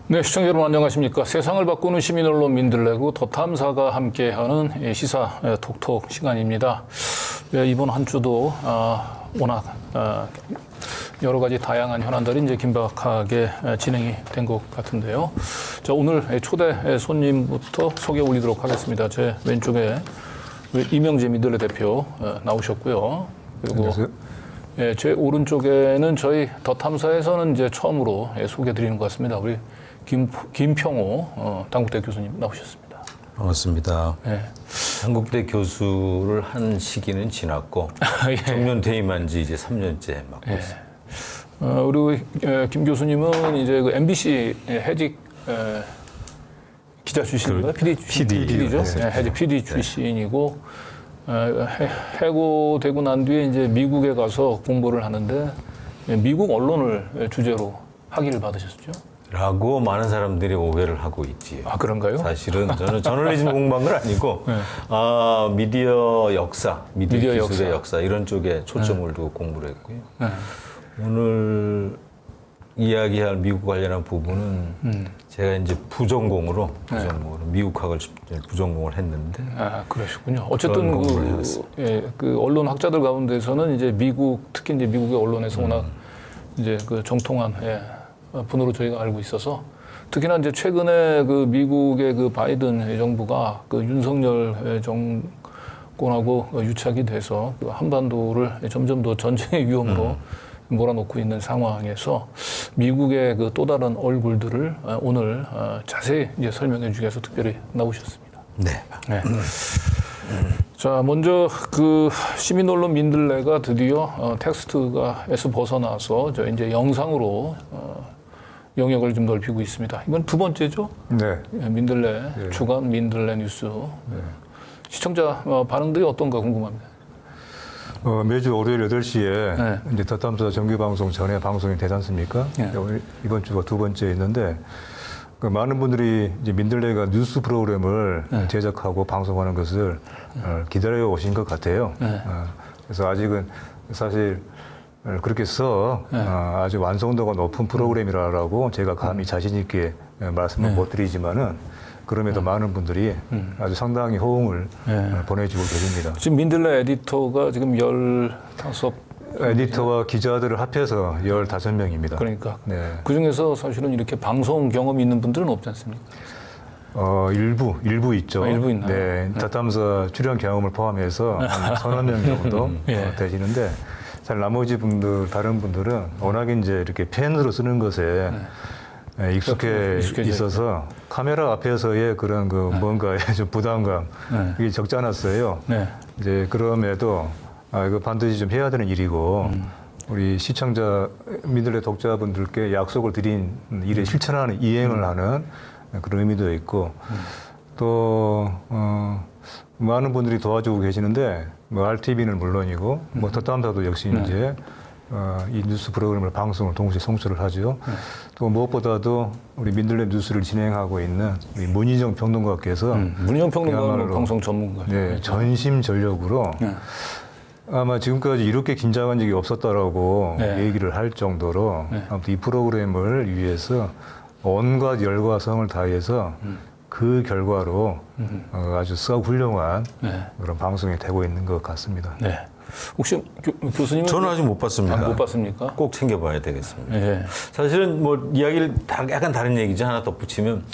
네, 시청자 여러분 안녕하십니까. 세상을 바꾸는 시민언론 민들레고 더탐사가 함께하는 시사 톡톡 시간입니다. 이번 한 주도 워낙 여러 가지 다양한 현안들이 이제 긴박하게 진행이 된 것 같은데요. 자, 오늘 초대 손님부터 소개 올리도록 하겠습니다. 제 왼쪽에 이명재 민들레 대표 나오셨고요. 그리고 안녕하세요. 제 오른쪽에는 저희 더탐사에서는 이제 처음으로 소개드리는 것 같습니다. 우리 김평호 당국대 교수님 나오셨습니다. 반갑습니다. 네. 당국대 교수를 한 시기는 지났고 예. 정년 퇴임한 지 이제 3년째 맡고 있습니다. 우리 김 교수님은 이제 그 MBC 해직 기자 출신인가요? PD죠. 네. 해직 PD 출신이고 해고되고 난 뒤에 이제 미국에 가서 공부를 하는데 미국 언론을 주제로 학위를 받으셨죠? 라고 많은 사람들이 오해를 하고 있지요. 아, 그런가요? 사실은 저는 저널리즘 공부한 건 아니고 네. 미디어 역사, 미디어 기술의 역사. 역사 이런 쪽에 초점을 두고 공부를 했고요. 네. 오늘 이야기할 미국 관련한 부분은 제가 이제 부전공으로 미국학을 부전공을 했는데 아, 그러시군요. 어쨌든 그런 공부를 해왔습니다. 그 언론 학자들 가운데서는 이제 특히 이제 미국의 언론에서 워낙 이제 그 정통한 분으로 저희가 알고 있어서 특히나 이제 최근에 그 미국의 그 바이든 정부가 그 윤석열 정권하고 유착이 돼서 그 한반도를 점점 더 전쟁의 위험으로 몰아놓고 있는 상황에서 미국의 그 또 다른 얼굴들을 오늘 자세히 이제 설명해 주기 위해서 특별히 나오셨습니다. 네. 네. 자, 먼저 그 시민언론 민들레가 드디어 텍스트가에서 벗어나서 저 이제 영상으로 영역을 좀 넓히고 있습니다. 이건 두 번째죠? 네. 민들레 네. 주간 민들레 뉴스. 네. 시청자 반응들이 어떤가 궁금합니다. 매주 월요일 8시에 네. 이제 더탐사 정규 방송 전에 방송이 되지 않습니까? 네. 오늘 이번 주가 두 번째 있는데 그 많은 분들이 이제 민들레가 뉴스 프로그램을 네. 제작하고 방송하는 것을 기다려 오신 것 같아요. 네. 그래서 아직은 사실 그렇게 해서 아주 완성도가 높은 프로그램이라고 제가 감히 자신 있게 말씀을 못 드리지만은 그럼에도 많은 분들이 아주 상당히 호응을 보내주고 계십니다. 지금 민들레 에디터가 지금 15 에디터와 기자들을 합해서 15명입니다. 그러니까 네. 그중에서 사실은 이렇게 방송 경험이 있는 분들은 없지 않습니까? 일부 있죠. 일부 있나요? 네. 더탐사 출연 경험을 포함해서 한 서너 명 정도 되시는데 잘 나머지 분들, 다른 분들은 워낙 이제 이렇게 펜으로 쓰는 것에 익숙해 있어서 카메라 앞에서의 그런 그 뭔가의 좀 부담감 이게 적지 않았어요. 네. 이제 그럼에도 이거 반드시 좀 해야 되는 일이고 우리 시청자 민들레 독자분들께 약속을 드린 일에 실천하는 이행을 하는 그런 의미도 있고 또 많은 분들이 도와주고 계시는데 뭐 RTV는 물론이고 뭐 더탐사도 역시 이제 이 뉴스 프로그램을 방송을 동시에 송출을 하죠. 또 무엇보다도 우리 민들레 뉴스를 진행하고 있는 우리 문희정 평론가께서 문희정 평론가는 방송 전문가죠. 네, 전심전력으로 아마 지금까지 이렇게 긴장한 적이 없었다라고 얘기를 할 정도로 아무튼 이 프로그램을 위해서 온갖 열과 성을 다해서 그 결과로 아주 썩 훌륭한 그런 방송이 되고 있는 것 같습니다. 네. 혹시 교수님은 저는 아직 못 봤습니다. 못 봤습니까? 꼭 챙겨봐야 되겠습니다. 네. 사실은 뭐 이야기를 약간 다른 얘기죠. 하나 덧붙이면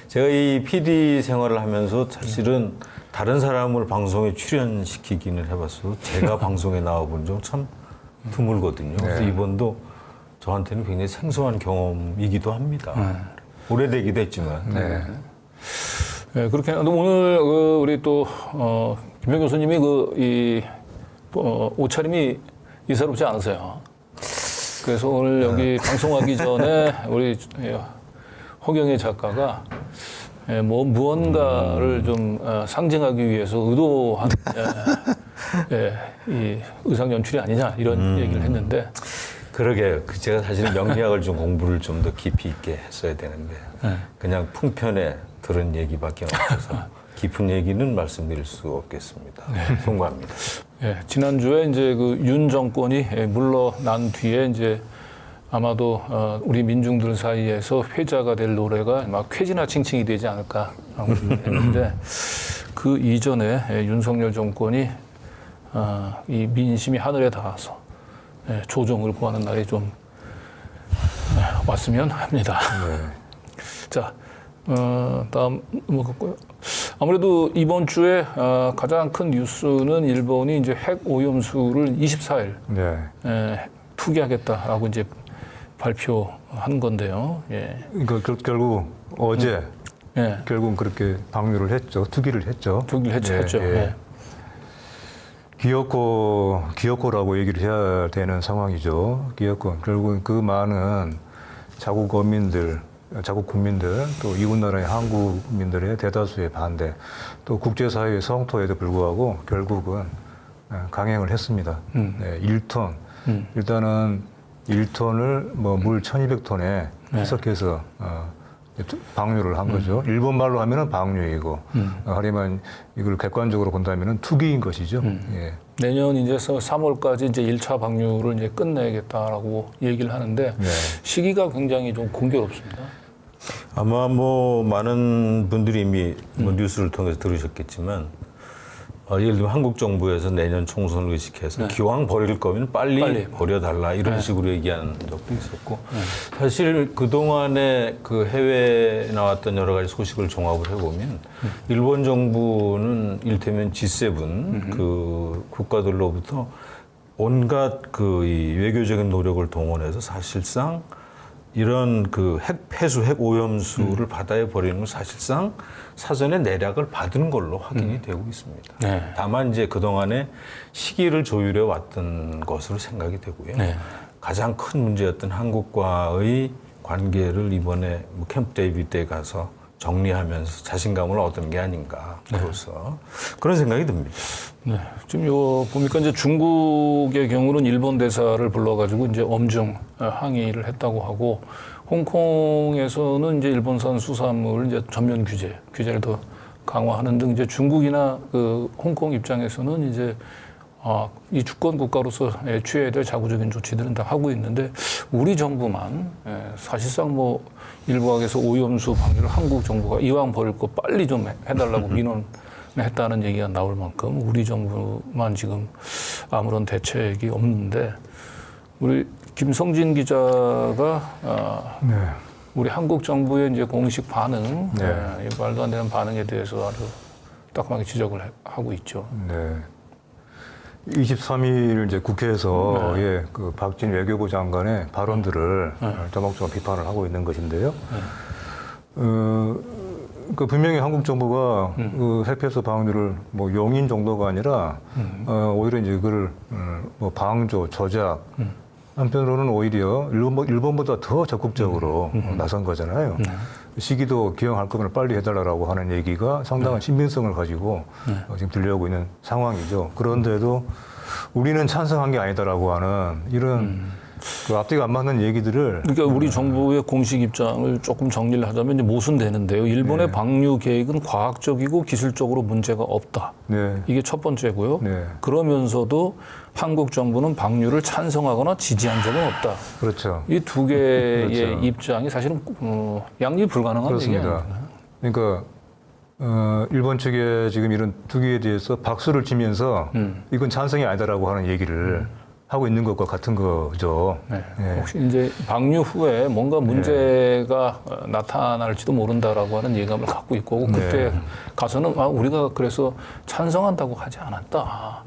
제가 이 PD 생활을 하면서 사실은 다른 사람을 방송에 출연시키기는 해봤어도 제가 방송에 나와본 적 참 드물거든요. 그래서 이번도 저한테는 굉장히 생소한 경험이기도 합니다. 오래되기도 했지만. 네, 그렇게 오늘 우리 또 김평 교수님이 옷차림이 예사롭지 않으세요. 그래서 오늘 여기 방송하기 전에 우리 허경혜 작가가 무언가를 좀 상징하기 위해서 의도한 이 의상 연출이 아니냐 이런 얘기를 했는데 그러게요. 제가 사실 명리학을 좀 공부를 좀 더 깊이 있게 했어야 되는데 그냥 풍편에 들은 얘기밖에 없어서 깊은 얘기는 말씀드릴 수 없겠습니다. 송구합니다. 지난주에 이제 그 윤 정권이 물러난 뒤에 이제 아마도 우리 민중들 사이에서 회자가 될 노래가 막 쾌지나 칭칭이 되지 않을까라고 했는데 그 이전에 윤석열 정권이 이 민심이 하늘에 닿아서 조정을 구하는 날이 좀 왔으면 합니다. 네. 자, 다음 넘어갔고요. 아무래도 이번 주에 가장 큰 뉴스는 일본이 이제 핵 오염수를 24일 네. 투기하겠다라고 이제 발표한 건데요. 예. 그러니까 결국 어제 예. 결국은 그렇게 방류를 했죠. 투기를 했죠. 투기를 했죠. 예, 했죠. 예. 예. 기어코라고 얘기를 해야 되는 상황이죠. 기어코. 결국은 그 많은 자국 국민들, 또 이웃 나라의 한국민들의 대다수의 반대, 또 국제사회의 성토에도 불구하고 결국은 강행을 했습니다. 네, 1톤. 일단은 1톤을 뭐 물 1200톤에 해석해서 방류를 한 거죠. 일본 말로 하면은 방류이고, 하지만 이걸 객관적으로 본다면은 투기인 것이죠. 예. 내년 이제 3월까지 이제 1차 방류를 이제 끝내겠다라고 얘기를 하는데 네. 시기가 굉장히 좀 공교롭습니다. 아마 뭐 많은 분들이 이미 뭐 뉴스를 통해서 들으셨겠지만 예를 들면 한국 정부에서 내년 총선을 의식해서 기왕 버릴 거면 빨리 버려달라 이런 식으로 얘기한 적도 있었고 사실 그동안에 그 해외에 나왔던 여러 가지 소식을 종합을 해보면 일본 정부는 일테면 G7 그 국가들로부터 온갖 그 이 외교적인 노력을 동원해서 사실상 이런 그 핵 폐수, 핵 오염수를 바다에 버리는 건 사실상 사전에 내락을 받은 걸로 확인이 되고 있습니다. 네. 다만 이제 그동안에 시기를 조율해 왔던 것으로 생각이 되고요. 네. 가장 큰 문제였던 한국과의 관계를 이번에 뭐 캠프 데이비드에 가서 정리하면서 자신감을 얻은 게 아닌가. 그래서 그런 생각이 듭니다. 네. 지금 요 보니까 이제 중국의 경우는 일본 대사를 불러가지고 이제 엄중 항의를 했다고 하고 홍콩에서는 이제 일본산 수산물 이제 전면 규제를 더 강화하는 등 이제 중국이나 그 홍콩 입장에서는 이제 이 주권 국가로서 취해야 될 자구적인 조치들은 다 하고 있는데 우리 정부만 사실상 뭐 일부학에서 오염수 방류를 한국 정부가 이왕 버릴 거 빨리 좀 해달라고 민원했다는 얘기가 나올 만큼 우리 정부만 지금 아무런 대책이 없는데 우리 김성진 기자가 네. 우리 한국 정부의 이제 공식 반응, 네. 이 말도 안 되는 반응에 대해서 아주 따끔하게 지적을 하고 있죠. 네. 23일 이제 국회에서 그 박진 외교부 장관의 발언들을 조목조목 비판을 하고 있는 것인데요. 그 분명히 한국 정부가 그 핵폐수 방류를 뭐 용인 정도가 아니라 오히려 이제 그걸 뭐 방조, 조작 한편으로는 오히려 일본보다 더 적극적으로 나선 거잖아요. 시기도 기왕할 거면 빨리 해달라고 하는 얘기가 상당한 신빙성을 가지고 지금 들려오고 있는 상황이죠. 그런데도 우리는 찬성한 게 아니다라고 하는 이런 그 앞뒤가 안 맞는 얘기들을 그러니까 우리 정부의 공식 입장을 조금 정리를 하자면 이제 모순되는데요. 일본의 방류 계획은 과학적이고 기술적으로 문제가 없다. 네. 이게 첫 번째고요. 네. 그러면서도 한국 정부는 방류를 찬성하거나 지지한 적은 없다. 그렇죠. 이 두 개의 그렇죠. 입장이 사실은 양립 불가능한 그렇습니다. 얘기입니다. 그러니까 일본 측에 지금 이런 투기에 대해서 박수를 치면서 이건 찬성이 아니다라고 하는 얘기를 하고 있는 것과 같은 거죠. 네. 예. 혹시 이제 방류 후에 뭔가 문제가 나타날지도 모른다라고 하는 예감을 갖고 있고 그때 가서는 우리가 그래서 찬성한다고 하지 않았다.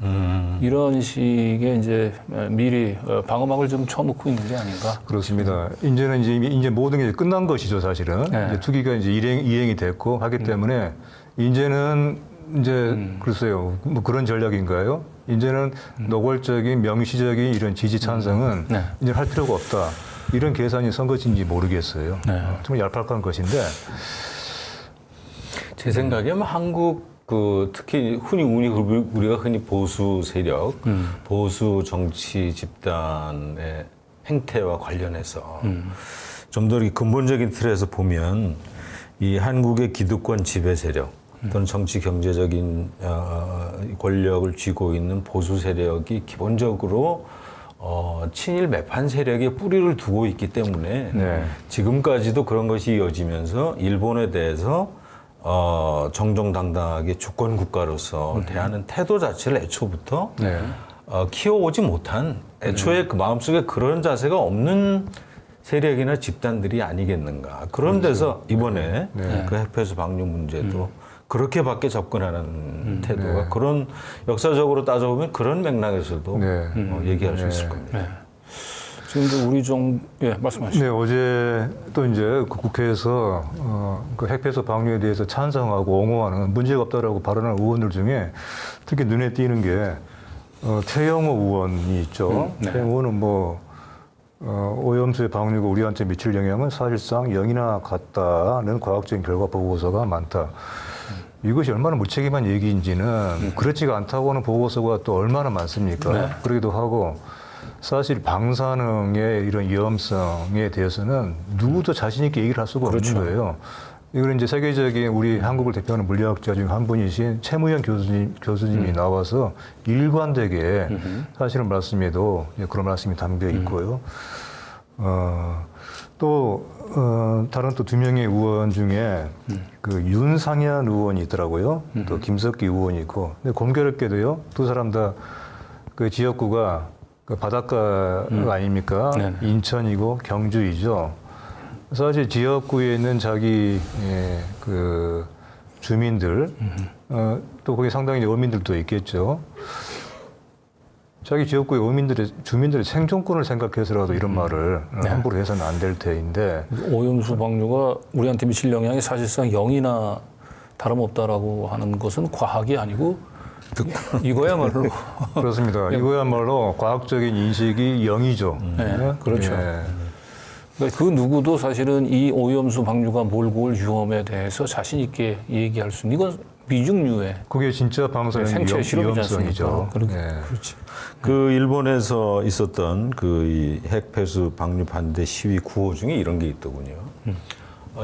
이런 식의 이제 미리 방어막을 좀 쳐놓고 있는 게 아닌가. 그렇습니다. 이제는 이제 모든 게 끝난 것이죠, 사실은. 네. 이제 투기가 이제 이행이 됐고 하기 때문에 이제는 이제 글쎄요, 뭐 그런 전략인가요? 이제는 노골적인 명시적인 이런 지지 찬성은 이제 할 필요가 없다. 이런 계산이 선 것인지 모르겠어요. 정말 얄팍한 것인데. 제 생각에는 한국 특히 우리가 흔히 보수 세력, 보수 정치 집단의 행태와 관련해서 좀 더 근본적인 틀에서 보면 이 한국의 기득권 지배 세력 또는 정치 경제적인 권력을 쥐고 있는 보수 세력이 기본적으로 친일 매판 세력의 뿌리를 두고 있기 때문에 네. 지금까지도 그런 것이 이어지면서 일본에 대해서 정정당당하게 주권 국가로서 대하는 태도 자체를 애초부터 네. 키워오지 못한 애초에 그 마음속에 그런 자세가 없는 세력이나 집단들이 아니겠는가. 그런 데서 이번에 네. 그 핵폐수 방류 문제도 그렇게밖에 접근하는 태도가 그런 역사적으로 따져보면 그런 맥락에서도 네. 얘기할 수 있을 겁니다. 네. 지금 이제 우리 예, 말씀하시죠. 네, 어제 또 이제 그 국회에서 그 핵폐수 방류에 대해서 찬성하고 옹호하는 문제가 없다라고 발언한 의원들 중에 특히 눈에 띄는 게 최영호 의원이 있죠. 네. 최영호 의원은 뭐 오염수의 방류가 우리한테 미칠 영향은 사실상 0이나 같다는 과학적인 결과 보고서가 많다. 이것이 얼마나 무책임한 얘기인지는 그렇지가 않다고 하는 보고서가 또 얼마나 많습니까? 네. 그러기도 하고 사실 방사능의 이런 위험성에 대해서는 누구도 자신 있게 얘기를 할 수가 그렇죠. 없는 거예요. 이걸 이제 세계적인 우리 한국을 대표하는 물리학자 중 한 분이신 최무현 교수님이 나와서 일관되게 사실은 말씀에도 그런 말씀이 담겨 있고요. 또 다른 또 두 명의 의원 중에 그 윤상현 의원이 있더라고요. 또 김석기 의원이 있고. 근데 공교롭게도요, 두 사람 다 그 지역구가 그 바닷가가 아닙니까? 네네. 인천이고 경주이죠. 사실 지역구에 있는 자기 그 주민들, 또 거기 상당히 이제 어민들도 있겠죠. 자기 지역구의 주민들의 생존권을 생각해서라도 이런 말을 함부로 해서는 안 될 테인데. 오염수 방류가 우리한테 미칠 영향이 사실상 0이나 다름없다라고 하는 것은 과학이 아니고 이거야말로 그렇습니다. 이거야말로 과학적인 인식이 0이죠. 네, 그렇죠. 예. 그러니까 그 누구도 사실은 이 오염수 방류가 몰고 올 위험에 대해서 자신 있게 얘기할 수 있는 이건 미중류의 그게 진짜 방사능 생체 실험이지 위험성이죠. 않습니까? 그렇게, 예. 그렇지. 그 일본에서 있었던 그 핵폐수 방류 반대 시위 구호 중에 이런 게 있더군요.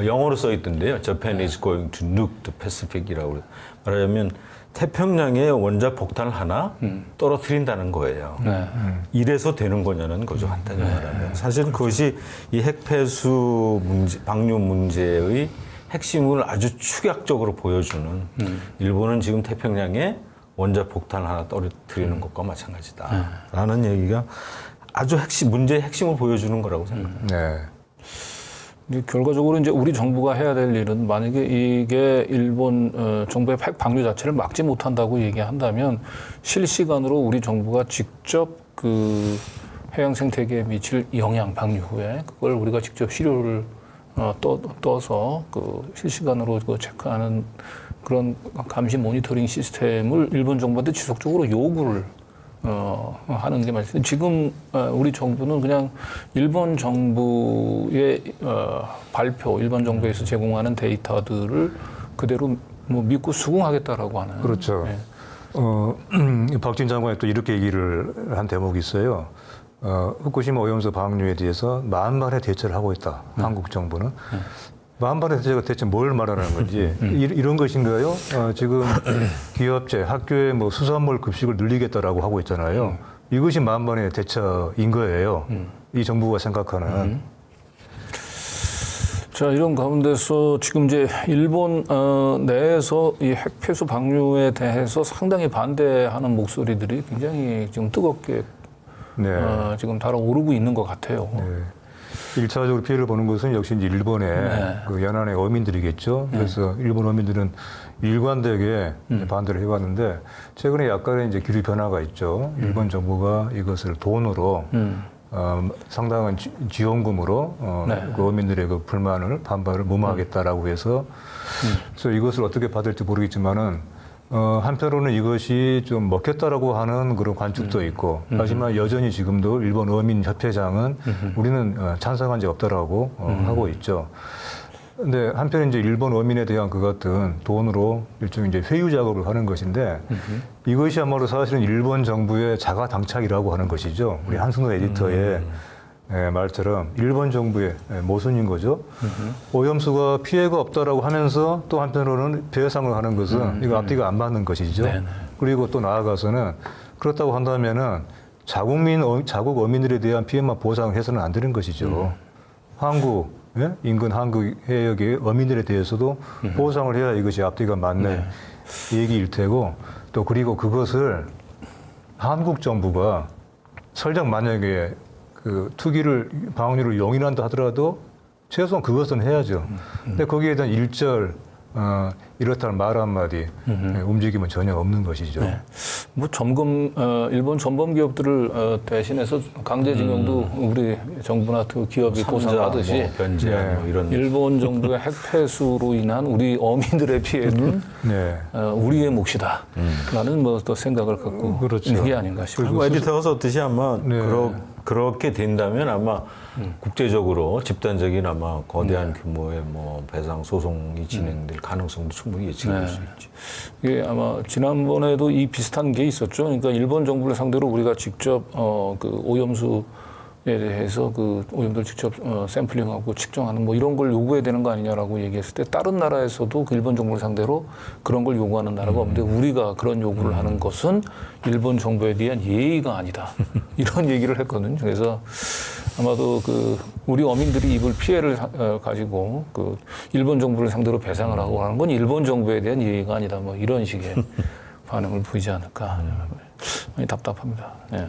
영어로 써 있던데요. Japan is going to nuke the Pacific이라고 말하자면 태평양에 원자 폭탄을 하나 떨어뜨린다는 거예요. 네. 이래서 되는 거냐는 거죠. 간단히 말하면. 사실은 그것이 이 핵폐수 문제, 방류 문제의 핵심을 아주 축약적으로 보여주는 일본은 지금 태평양에 원자 폭탄을 하나 떨어뜨리는 것과 마찬가지다라는 얘기가 아주 문제의 핵심을 보여주는 거라고 생각합니다. 네. 이제 결과적으로 이제 우리 정부가 해야 될 일은 만약에 이게 일본 정부의 핵 방류 자체를 막지 못한다고 얘기한다면 실시간으로 우리 정부가 직접 그 해양 생태계에 미칠 영향 방류 후에 그걸 우리가 직접 시료를 떠서 그 실시간으로 그 체크하는 그런 감시 모니터링 시스템을 일본 정부한테 지속적으로 요구를 하는 게 맞습니다. 지금 우리 정부는 그냥 일본 정부의 발표, 일본 정부에서 제공하는 데이터들을 그대로 뭐 믿고 수긍하겠다라고 하는. 그렇죠. 네. 박진 장관이 또 이렇게 얘기를 한 대목이 있어요. 후쿠시마 오염수 방류에 대해서 만반의 대처를 하고 있다. 한국 정부는. 만반의 대처가 대체 뭘 말하는 건지 이런 것인가요? 지금 기업체, 학교에 뭐 수산물 급식을 늘리겠다라고 하고 있잖아요. 이것이 만반의 대처인 거예요. 이 정부가 생각하는. 자, 이런 가운데서 지금 이제 일본 내에서 이 핵폐수 방류에 대해서 상당히 반대하는 목소리들이 굉장히 지금 뜨겁게 네. 지금 달아오르고 있는 것 같아요. 네. 1차적으로 피해를 보는 것은 역시 이제 일본의 그 연안의 어민들이겠죠. 그래서 일본 어민들은 일관되게 반대를 해왔는데 최근에 약간의 이제 기류 변화가 있죠. 일본 정부가 이것을 돈으로 상당한 지원금으로 그 어민들의 그 불만을 반발을 무마하겠다라고 해서 그래서 이것을 어떻게 받을지 모르겠지만은 한편으로는 이것이 좀 먹혔다라고 하는 그런 관측도 있고 하지만 여전히 지금도 일본 어민협회장은 우리는 찬성한 적 없다라고 하고 있죠. 근데 한편에 이제 일본 어민에 대한 그 같은 돈으로 일종의 이제 회유 작업을 하는 것인데 이것이야말로 사실은 일본 정부의 자가당착이라고 하는 것이죠. 우리 한승호 에디터의 말처럼 일본 정부의 모순인 거죠. 오염수가 피해가 없다라고 하면서 또 한편으로는 배상을 하는 것은 이거 앞뒤가 안 맞는 것이죠. 네네. 그리고 또 나아가서는 그렇다고 한다면은 자국 어민들에 대한 피해만 보상해서는 안 되는 것이죠. 한국 인근 한국 해역의 어민들에 대해서도 보상을 해야 이것이 앞뒤가 맞는 얘기일 테고 또 그리고 그것을 한국 정부가 설령 만약에 그 투기를 방류를 용인한다 하더라도 최소한 그것은 해야죠. 근데 거기에 대한 일절 이렇다는 말 한마디 움직임은 전혀 없는 것이죠. 네. 뭐 일본 전범 기업들을 대신해서 강제징용도 우리 정부나 그 기업이 보상하듯이 뭐 변제한 뭐 이런 일본 정부의 핵폐수로 인한 우리 어민들의 피해는 우리의 몫이다라는 뭐 또 생각을 갖고 그렇죠. 있는 게 아닌가 싶어요. 그리고 에디터가 썼듯이 아마 그렇게 된다면 아마 국제적으로 집단적인 아마 거대한 규모의 뭐 배상 소송이 진행될 가능성도 충분히 예측할 수 있죠. 이게 아마 지난번에도 이 비슷한 게 있었죠. 그러니까 일본 정부를 상대로 우리가 직접 그 오염수에 대해서 그 오염도를 직접 샘플링하고 측정하는 뭐 이런 걸 요구해야 되는 거 아니냐라고 얘기했을 때 다른 나라에서도 그 일본 정부를 상대로 그런 걸 요구하는 나라가 없는데 우리가 그런 요구를 하는 것은 일본 정부에 대한 예의가 아니다. 이런 얘기를 했거든요. 그래서 아마도 그 우리 어민들이 입을 피해를 가지고 그 일본 정부를 상대로 배상을 하고 하는 건 일본 정부에 대한 예의가 아니다. 뭐 이런 식의 반응을 보이지 않을까. 많이 답답합니다. 네.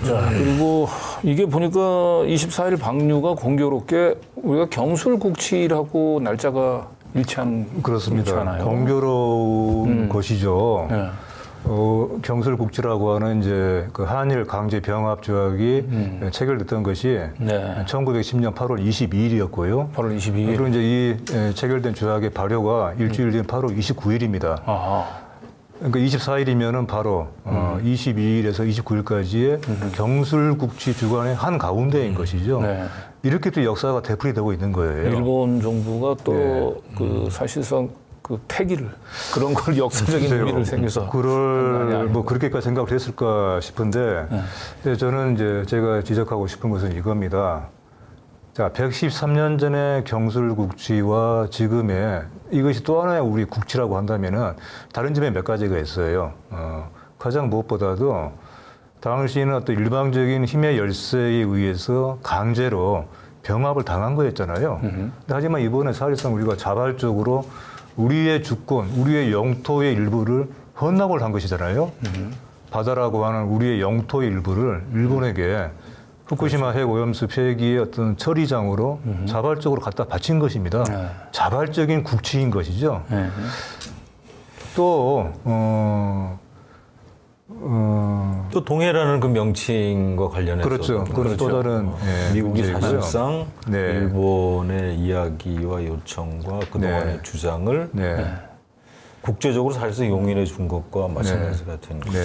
자, 그리고 이게 보니까 24일 방류가 공교롭게 우리가 경술국치라고 날짜가 일치하는 그렇습니다. 않아요? 공교로운 것이죠. 네. 경술국지라고 하는 이제 그 한일 강제 병합 조약이 체결됐던 것이 1910년 8월 22일이었고요. 8월 22일. 그리고 이제 이 체결된 조약의 발효가 일주일 뒤인 8월 29일입니다. 아하. 그러니까 24일이면은 바로 22일에서 29일까지의 경술국지 주간의 한 가운데인 것이죠. 네. 이렇게 또 역사가 되풀이되고 있는 거예요. 일본 정부가 또 그 사실상 그 태기를 그런 걸 역사적인 의미를 생겨서 그럴 뭐 그렇게까지 생각을 했을까 싶은데 근데 저는 이제 제가 지적하고 싶은 것은 이겁니다. 자, 113년 전의 경술국지와 지금의 이것이 또 하나의 우리 국치라고 한다면은 다른 점에 몇 가지가 있어요. 가장 무엇보다도 당시에는 어떤 일방적인 힘의 열세에 의해서 강제로 병합을 당한 거였잖아요. 근데 하지만 이번에 사실상 우리가 자발적으로 우리의 주권, 우리의 영토의 일부를 헌납을 한 것이잖아요. 바다라고 하는 우리의 영토의 일부를 일본에게 후쿠시마 핵 오염수 폐기의 어떤 처리장으로 자발적으로 갖다 바친 것입니다. 자발적인 국치인 것이죠. 또, 또 동해라는 그 명칭과 관련해서 그렇죠. 그건 또 다른 미국이 문제이고요. 사실상 일본의 이야기와 요청과 그동안의 주장을 국제적으로 사실상 용인해 준 것과 마찬가지가 된 거죠.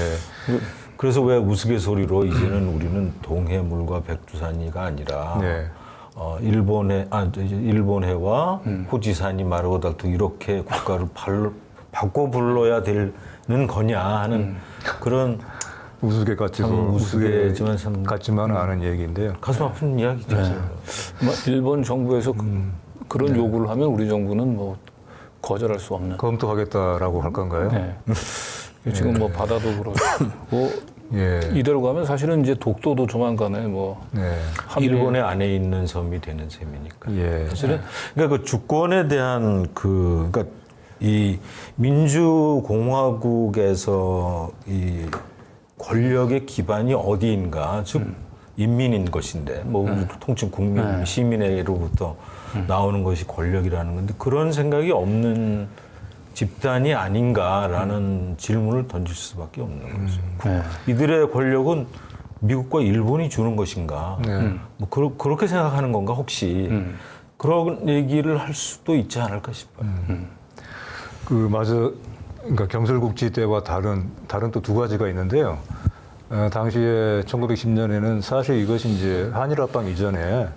그래서 왜 우스갯소리로 이제는 우리는 동해물과 백두산이가 아니라 일본해와 호지산이 마르고 닳고 이렇게 국가를 바꿔 불러야 되는 거냐 하는 그런 우스개 같지도 우스개지만 참 같지만은 않은 얘기인데요. 가슴 아픈 이야기죠. 일본 정부에서 그런 요구를 하면 우리 정부는 뭐 거절할 수 없는. 검토하겠다라고 할 건가요? 지금 뭐 바다도 그렇고 이대로 가면 사실은 이제 독도도 조만간에 뭐 일본의 안에 있는 섬이 되는 셈이니까. 사실은 그러니까 그 주권에 대한 그러니까 이 민주공화국에서 이 권력의 기반이 어디인가, 즉 인민인 것인데, 뭐 통칭 국민, 시민으로부터 나오는 것이 권력이라는 건데 그런 생각이 없는 집단이 아닌가라는 질문을 던질 수밖에 없는 거죠. 이들의 권력은 미국과 일본이 주는 것인가? 뭐 그렇게 생각하는 건가 혹시? 그런 얘기를 할 수도 있지 않을까 싶어요. 그러니까 경술국지 때와 다른 또 두 가지가 있는데요. 당시에 1910년에는 사실 이것이 이제 한일 합방 이전에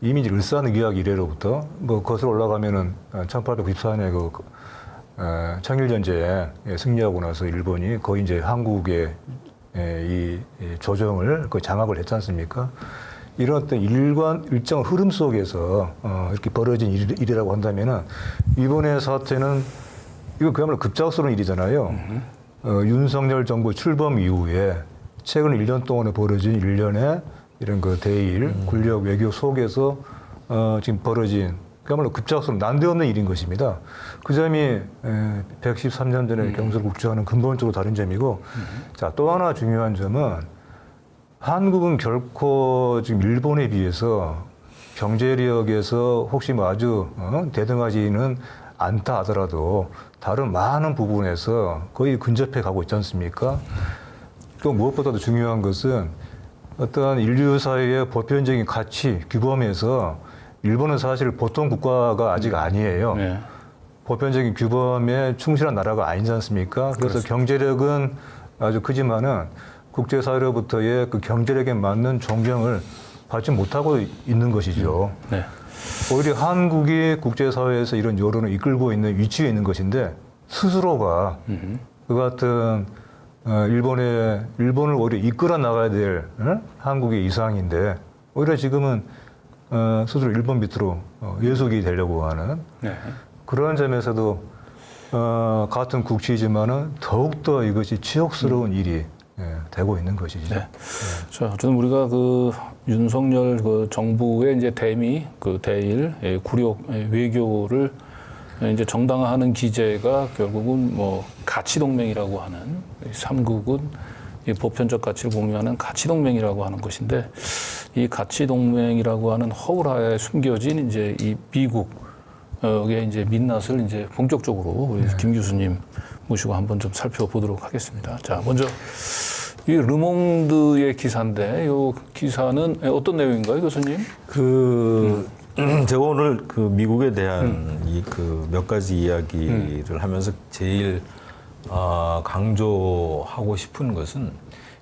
이미 이제 을사늑약 이래로부터 뭐 거슬러 올라가면은 1894년에 그 청일전쟁에 승리하고 나서 일본이 거의 이제 한국의 이 조정을 거의 장악을 했지 않습니까? 이런 어떤 일정 흐름 속에서 이렇게 벌어진 일이라고 한다면은 이번의 사태는 이거 그야말로 급작스러운 일이잖아요. 윤석열 정부 출범 이후에 최근 1년 동안에 벌어진 일련의 이런 그 대일, 군력 외교 속에서 지금 벌어진 그야말로 급작스러운 난데없는 일인 것입니다. 그 점이 113년 전에 경설 국제화는 근본적으로 다른 점이고, 자, 또 하나 중요한 점은 한국은 결코 지금 일본에 비해서 경제력에서 혹시 뭐 아주 대등하지는 않다 하더라도 다른 많은 부분에서 거의 근접해 가고 있지 않습니까? 또 무엇보다도 중요한 것은 어떠한 인류 사회의 보편적인 가치, 규범에서 일본은 사실 보통 국가가 아직 아니에요. 네. 보편적인 규범에 충실한 나라가 아니지 않습니까? 그래서 경제력은 아주 크지만은 국제사회로부터의 그 경제력에 맞는 존경을 받지 못하고 있는 것이죠. 네. 오히려 한국이 국제사회에서 이런 여론을 이끌고 있는 위치에 있는 것인데 스스로가 그 같은 일본을 오히려 이끌어 나가야 될 한국의 이상인데 오히려 지금은 스스로 일본 밑으로 예속이 되려고 하는 네. 그런 점에서도 같은 국치이지만은 더욱더 이것이 치욕스러운 일이 되고 있는 것이죠. 네. 자, 저는 우리가 그 윤석열 그 정부의 이제 대미, 그 대일, 굴욕, 외교를 이제 정당화하는 기제가 결국은 뭐 가치 동맹이라고 하는 삼국은 이 보편적 가치를 공유하는 가치 동맹이라고 하는 것인데 이 가치 동맹이라고 하는 허울하에 숨겨진 이제 이 미국의 이제 민낯을 이제 본격적으로 우리 김 교수님 모시고 한번 좀 살펴보도록 하겠습니다. 자, 먼저 이 르몽드의 기사인데 이 기사는 어떤 내용인가요, 교수님? 제가 오늘 그 미국에 대한 이 그 몇 가지 이야기를 하면서 제일 강조하고 싶은 것은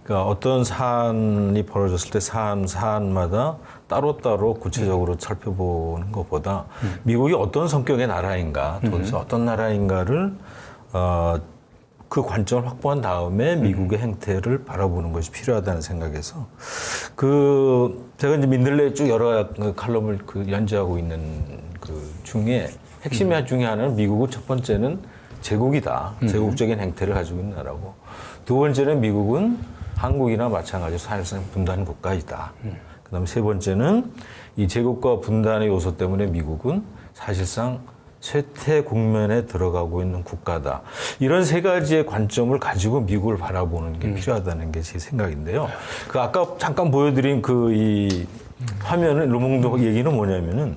그러니까 어떤 사안이 벌어졌을 때 사안마다 따로따로 구체적으로 살펴보는 것보다 미국이 어떤 성격의 나라인가, 도대체 어떤 나라인가를 그 관점을 확보한 다음에 미국의 행태를 바라보는 것이 필요하다는 생각에서 제가 이제 민들레에 쭉 여러 칼럼을 연재하고 있는 그 중에 핵심 중에 하나는 미국은 첫 번째는 제국이다. 제국적인 행태를 가지고 있는 나라고. 두 번째는 미국은 한국이나 마찬가지로 사실상 분단 국가이다. 그다음에 세 번째는 이 제국과 분단의 요소 때문에 미국은 사실상 쇠퇴 국면에 들어가고 있는 국가다. 이런 세 가지의 관점을 가지고 미국을 바라보는 게 필요하다는 게 제 생각인데요. 그 아까 잠깐 보여드린 이 화면은 르몽드 얘기는 뭐냐면은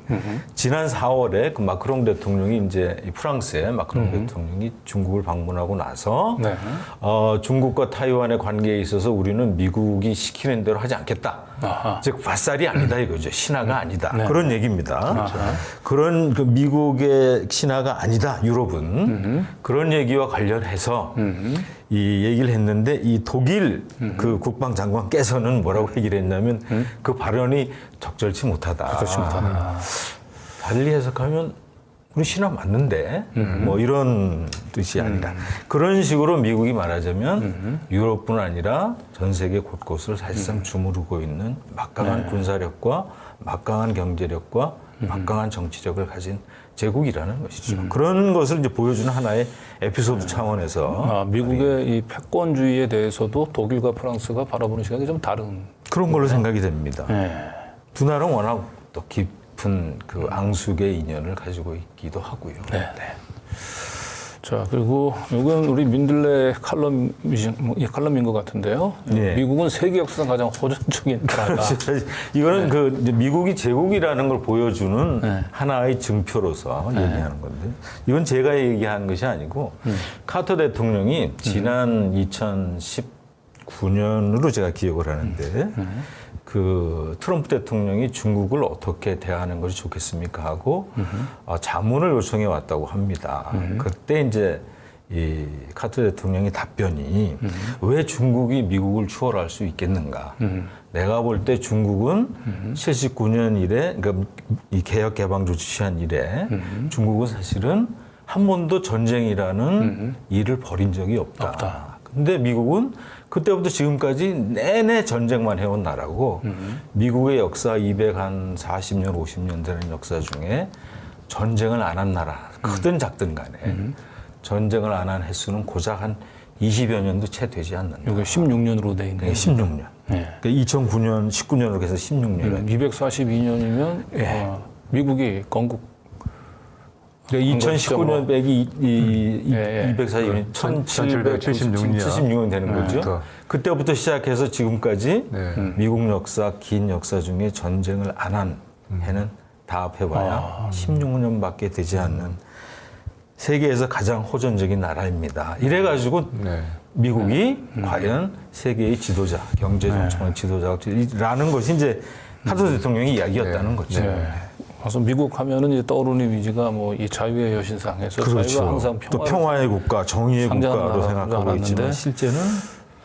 지난 4월에 그 마크롱 대통령이 이제 프랑스의 마크롱 대통령이 중국을 방문하고 나서 네. 중국과 타이완의 관계에 있어서 우리는 미국이 시키는 대로 하지 않겠다. 아하. 즉 바살이 아니다 이거죠. 신하가 아니다. 네. 그런 얘기입니다. 그런 그 미국의 신하가 아니다. 유럽은 그런 얘기와 관련해서 이 얘기를 했는데 이 독일 그 국방장관께서는 뭐라고 얘기를 했냐면 그 발언이 적절치 못하다. 적절치 못하다. 달리 해석하면 우리 신하 맞는데 뭐 이런 뜻이 아니라 그런 식으로 미국이 말하자면 유럽뿐 아니라 전 세계 곳곳을 사실상 주무르고 있는 막강한 군사력과 막강한 경제력과 막강한 정치력을 가진 제국이라는 것이죠. 그런 것을 이제 보여주는 하나의 에피소드 차원에서 미국의 이 패권주의에 대해서도 독일과 프랑스가 바라보는 시각이 좀 다른 그런 걸로 생각이 됩니다. 네. 두 나라는 워낙 또 깊은 그 앙숙의 인연을 가지고 있기도 하고요. 네. 자, 그리고 이건 우리 민들레 칼럼인 것 같은데요. 네. 미국은 세계 역사상 가장 호전적인 나라다. 이거는 그 이제 미국이 제국이라는 걸 보여주는 네. 하나의 증표로서 얘기하는 건데 이건 제가 얘기한 것이 아니고 카터 대통령이 지난 2019년으로 제가 기억을 하는데 그 트럼프 대통령이 중국을 어떻게 대하는 것이 좋겠습니까 하고 자문을 요청해 왔다고 합니다. 그때 이제 이 카터 대통령의 답변이 왜 중국이 미국을 추월할 수 있겠는가? 내가 볼 때 중국은 79년 이래, 그러니까 이 개혁 개방 조치 취한 이래 중국은 사실은 한 번도 전쟁이라는 일을 벌인 적이 없다. 근데 미국은 그때부터 지금까지 내내 전쟁만 해온 나라고 미국의 역사 240년, 50년 되는 역사 중에 전쟁을 안 한 나라, 크든 작든 간에 전쟁을 안 한 횟수는 고작 한 20여 년도 채 되지 않는다. 이게 16년으로 돼 있네요. 16년. 네. 그러니까 2009년, 19년으로 해서 16년. 242년이면 예. 미국이 건국 2019년 빼기 예. 242년, 1776년 76년 되는 거죠. 더. 그때부터 시작해서 지금까지 네. 미국 역사, 긴 역사 중에 전쟁을 안 한 해는 다 합해봐야 16년밖에 되지 않는 세계에서 가장 호전적인 나라입니다. 이래가지고 네. 미국이 과연 세계의 지도자, 경제 정책의 지도자라는 것이 이제 카터 대통령의 이야기였다는 거죠. 네. 그래서 미국 하면은 이제 떠오르는 이미지가 뭐 이 자유의 여신상에서 자유가 항상 또 평화를 평화의 국가, 정의의 상징하는 국가로 나라인 줄 생각하고 알았는데. 있지만 실제는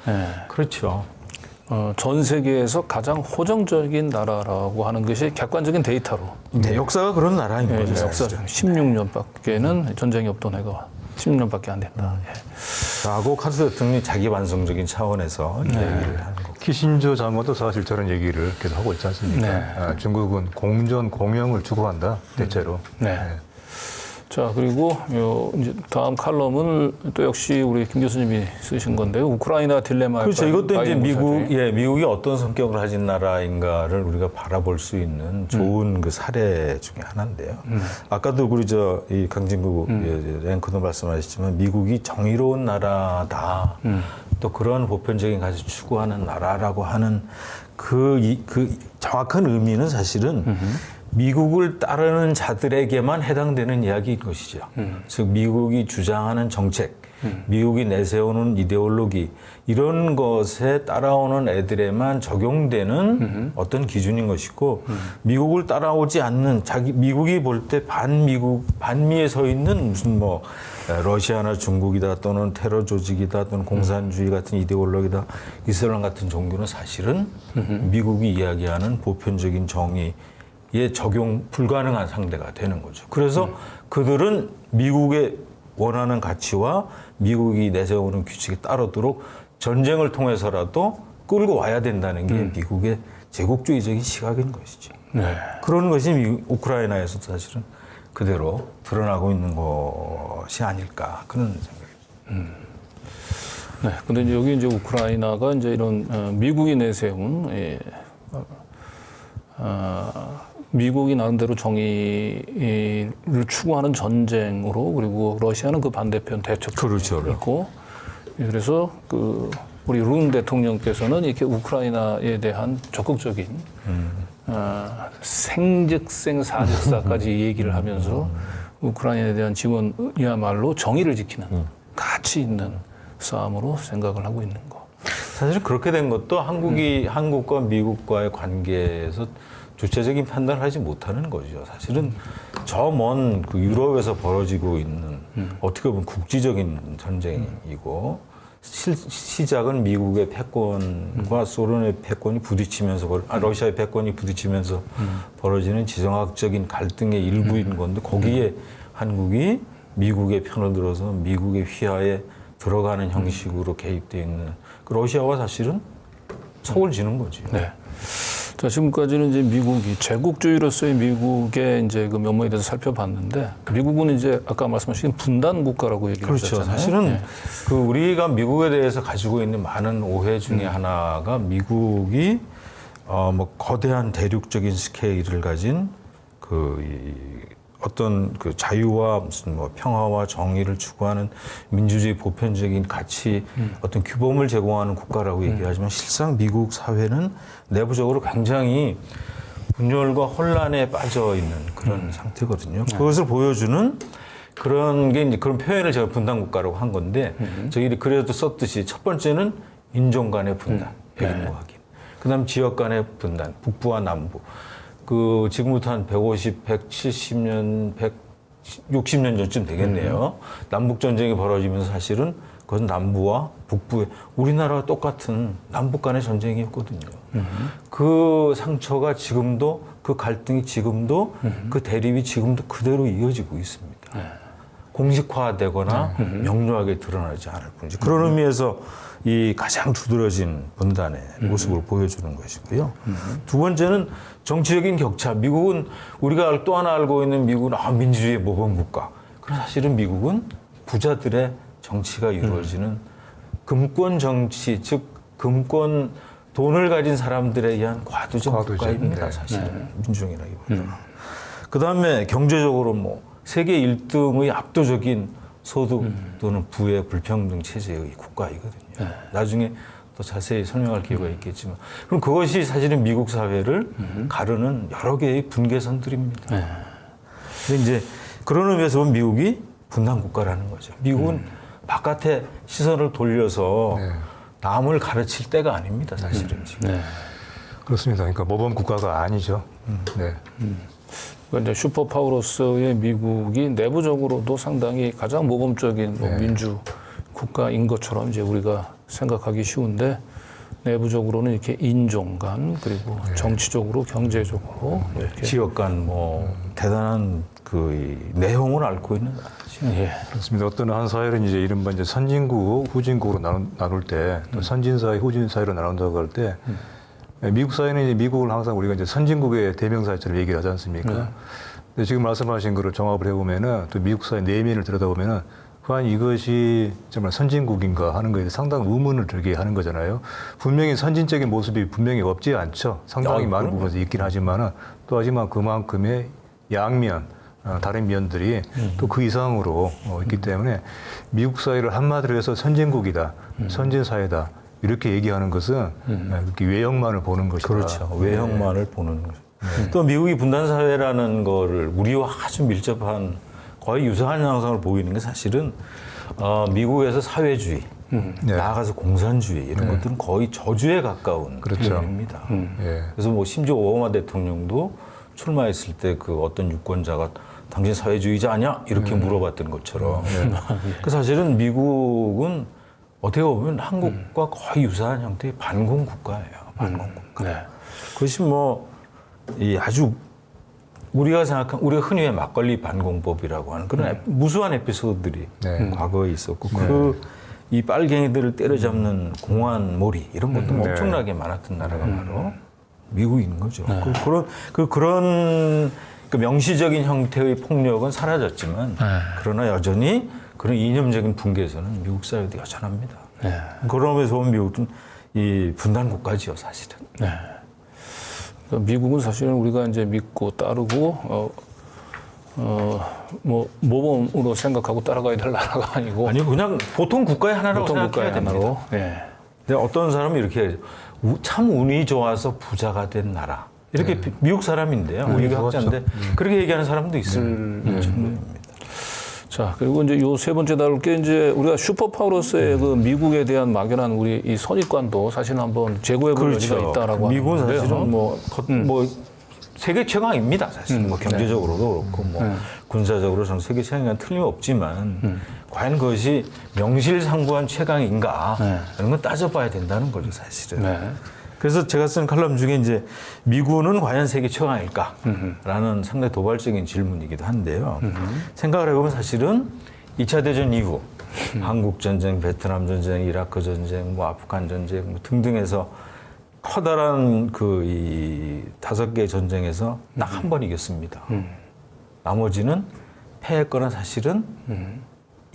네. 그렇죠. 전 세계에서 가장 호정적인 나라라고 하는 것이 객관적인 데이터로 네, 역사가 그런 나라인 거죠. 역사적 16년밖에는 전쟁이 없던 해가 16년밖에 안 됐다. 예. 라고 카터 대통령이 자기 반성적인 차원에서 네. 얘기를 하는 거고. 키신저 장관도 사실 저런 얘기를 계속 하고 있지 않습니까? 네. 중국은 공전 공영을 추구한다 대체로. 네. 자, 그리고 이제 다음 칼럼은 또 역시 우리 김 교수님이 쓰신 건데요. 우크라이나 딜레마. 그렇죠. 이것도 이제 미국이 어떤 성격을 가진 나라인가를 우리가 바라볼 수 있는 좋은 그 사례 중에 하나인데요. 아까도 우리 이 강진구 앵커도 말씀하셨지만 미국이 정의로운 나라다. 또 그런 보편적인 가치 추구하는 나라라고 하는 그 정확한 의미는 사실은 미국을 따르는 자들에게만 해당되는 이야기인 것이죠. 즉 미국이 주장하는 정책, 미국이 내세우는 이데올로기 이런 것에 따라오는 애들에만 적용되는 어떤 기준인 것이고 미국을 따라오지 않는 미국이 볼 때 반미에 서 있는 무슨 뭐 러시아나 중국이다 또는 테러 조직이다 또는 공산주의 같은 이데올로기다 이슬람 같은 종교는 사실은 미국이 이야기하는 보편적인 정의 에 적용 불가능한 상대가 되는 거죠. 그래서 그들은 미국의 원하는 가치와 미국이 내세우는 규칙에 따르도록 전쟁을 통해서라도 끌고 와야 된다는 게 미국의 제국주의적인 시각인 것이죠. 네. 그런 것이 우크라이나에서도 사실은 그대로 드러나고 있는 것이 아닐까 그런 생각입니다. 네. 근데 이제 여기 이제 우크라이나가 이제 이런 미국이 내세운 미국이 나름대로 정의를 추구하는 전쟁으로 그리고 러시아는 그 반대편 대척점이 그렇죠. 있고 그래서 우리 룬 대통령께서는 이렇게 우크라이나에 대한 적극적인 생즉생 사즉사까지 얘기를 하면서 우크라이나에 대한 지원이야말로 정의를 지키는 가치 있는 싸움으로 생각을 하고 있는 거. 사실 그렇게 된 것도 한국과 미국과의 관계에서 주체적인 판단을 하지 못하는 거죠. 사실은 저 먼 그 유럽에서 벌어지고 있는 어떻게 보면 국지적인 전쟁이고 시작은 미국의 패권과 소련의 패권이 부딪히면서 러시아의 패권이 부딪히면서 벌어지는 지정학적인 갈등의 일부인 건데 거기에 한국이 미국의 편을 들어서 미국의 휘하에 들어가는 형식으로 개입되어 있는 그 러시아와 사실은 속을 지는 거죠. 네. 자, 지금까지는 이제 미국이 제국주의로서의 미국의 이제 그 면모에 대해서 살펴봤는데 미국은 이제 아까 말씀하신 분단 국가라고 얘기를 그렇죠. 하셨잖아요. 사실은 네. 그 우리가 미국에 대해서 가지고 있는 많은 오해 중에 하나가 미국이 뭐 거대한 대륙적인 스케일을 가진 어떤 그 자유와 무슨 뭐 평화와 정의를 추구하는 민주주의 보편적인 가치 어떤 규범을 제공하는 국가라고 얘기하지만 실상 미국 사회는 내부적으로 굉장히 분열과 혼란에 빠져 있는 그런 상태거든요. 그것을 보여주는 그런 게 이제 그런 표현을 제가 분단 국가라고 한 건데 저희들이 그래도 썼듯이 첫 번째는 인종 간의 분단, 백인과 흑인. 그다음 지역 간의 분단, 북부와 남부. 지금부터 한 150, 170년, 160년 전쯤 되겠네요. 남북전쟁이 벌어지면서 사실은 그것은 남부와 북부의 우리나라와 똑같은 남북 간의 전쟁이었거든요. 그 상처가 지금도 그 갈등이 지금도 그 대립이 지금도 그대로 이어지고 있습니다. 공식화되거나 명료하게 드러나지 않을 뿐이지. 그런 의미에서 이 가장 두드러진 분단의 모습을 보여주는 것이고요. 두 번째는 정치적인 격차. 미국은 우리가 또 하나 알고 있는 미국은 민주주의 모범국가. 그러나 사실은 미국은 부자들의 정치가 이루어지는 금권 정치, 즉 금권 돈을 가진 사람들에 의한 과도적 국가입니다. 네. 사실은 민주정이라기보다. 그다음에 경제적으로 뭐 세계 1등의 압도적인 소득 또는 부의 불평등 체제의 국가이거든요. 나중에 또 자세히 설명할 기회가 있겠지만, 그럼 그것이 사실은 미국 사회를 가르는 여러 개의 분계선들입니다. 근데 이제 그런 의미에서 보면 미국이 분단 국가라는 거죠. 미국은 바깥에 시선을 돌려서 남을 가르칠 때가 아닙니다, 사실은 지금. 그렇습니다. 그러니까 모범 국가가 아니죠. 네. 그러니까 이제 슈퍼파워로서의 미국이 내부적으로도 상당히 가장 모범적인 뭐 민주 국가인 것처럼 이제 우리가 생각하기 쉬운데, 내부적으로는 이렇게 인종 간 그리고 정치적으로 경제적으로 이렇게 지역 간 뭐 대단한 그 내용을 앓고 있는 나라죠. 예. 그렇습니다. 어떤 한 사회를 이제 이른바 이제 선진국, 후진국으로 나눌 때, 또 선진사회, 후진사회로 나눈다고 할 때, 미국 사회는 이제 미국을 항상 우리가 이제 선진국의 대명사처럼 얘기를 하지 않습니까? 근데 지금 말씀하신 거를 종합을 해보면은 또 미국 사회 내면을 들여다보면은 과연 이것이 정말 선진국인가 하는 거에 상당히 의문을 들게 하는 거잖아요. 분명히 선진적인 모습이 분명히 없지 않죠. 상당히 많은 부분에서 있긴 하지만은 또 하지만 그만큼의 양면, 다른 면들이 또 그 이상으로 있기 때문에 미국 사회를 한마디로 해서 선진국이다, 선진사회다 이렇게 얘기하는 것은 이렇게 외형만을 보는 것이다. 그렇죠. 외형만을 보는 거죠. 또 미국이 분단사회라는 거를 우리와 아주 밀접한 거의 유사한 양상을 보이는 게 사실은 미국에서 사회주의, 나아가서 공산주의 이런 것들은 거의 저주에 가까운 그렇죠. 입니다. 예. 그래서 뭐 심지어 오바마 대통령도 출마했을 때 그 어떤 유권자가 당신 사회주의자 아니야? 이렇게 물어봤던 것처럼. 그 사실은 미국은 어떻게 보면 한국과 거의 유사한 형태의 반공 국가예요. 반공 국가. 그것이 뭐 이 아주 우리가 흔히 막걸리 반공법이라고 하는 그런 무수한 에피소드들이 과거에 있었고 이 빨갱이들을 때려잡는 공안 몰이 이런 것도 엄청나게 많았던 나라가 바로 미국인 거죠. 그런 명시적인 형태의 폭력은 사라졌지만 그러나 여전히 그런 이념적인 붕괴에서는 미국 사회도 여전합니다. 그러면서 보면 미국은 이 분단 국가지요, 사실은. 미국은 사실은 우리가 이제 믿고 따르고 뭐 모범으로 생각하고 따라가야 될 나라가 아니고 아니 그냥 보통 국가의 하나라고 보통 국가의 생각해야 됩니다. 하나로. 근데 어떤 사람은 이렇게 참 운이 좋아서 부자가 된 나라 이렇게 미국 사람인데요, 우리 학자인데 그렇게 얘기하는 사람도 있을 정도입니다. 자, 그리고 이제 요 세 번째 다룰 게 이제 우리가 슈퍼파워로서의 그 미국에 대한 막연한 우리 이 선입관도 사실 한번 제고해 볼 여지가 있다라고 미국은 하는데요. 사실은 뭐 세계 최강입니다. 사실 뭐 경제적으로도 그렇고 뭐 군사적으로 전 세계 최강이 틀림없지만 과연 그것이 명실상부한 최강인가 이런 건 따져봐야 된다는 거죠, 사실은. 그래서 제가 쓴 칼럼 중에 이제 미군은 과연 세계 최강일까라는 상당히 도발적인 질문이기도 한데요. 생각을 해보면 사실은 2차 대전 이후 한국 전쟁, 베트남 전쟁, 이라크 전쟁, 뭐 아프간 전쟁 뭐 등등해서 커다란 이 5개의 전쟁에서 딱 한 번 이겼습니다. 나머지는 패했거나 사실은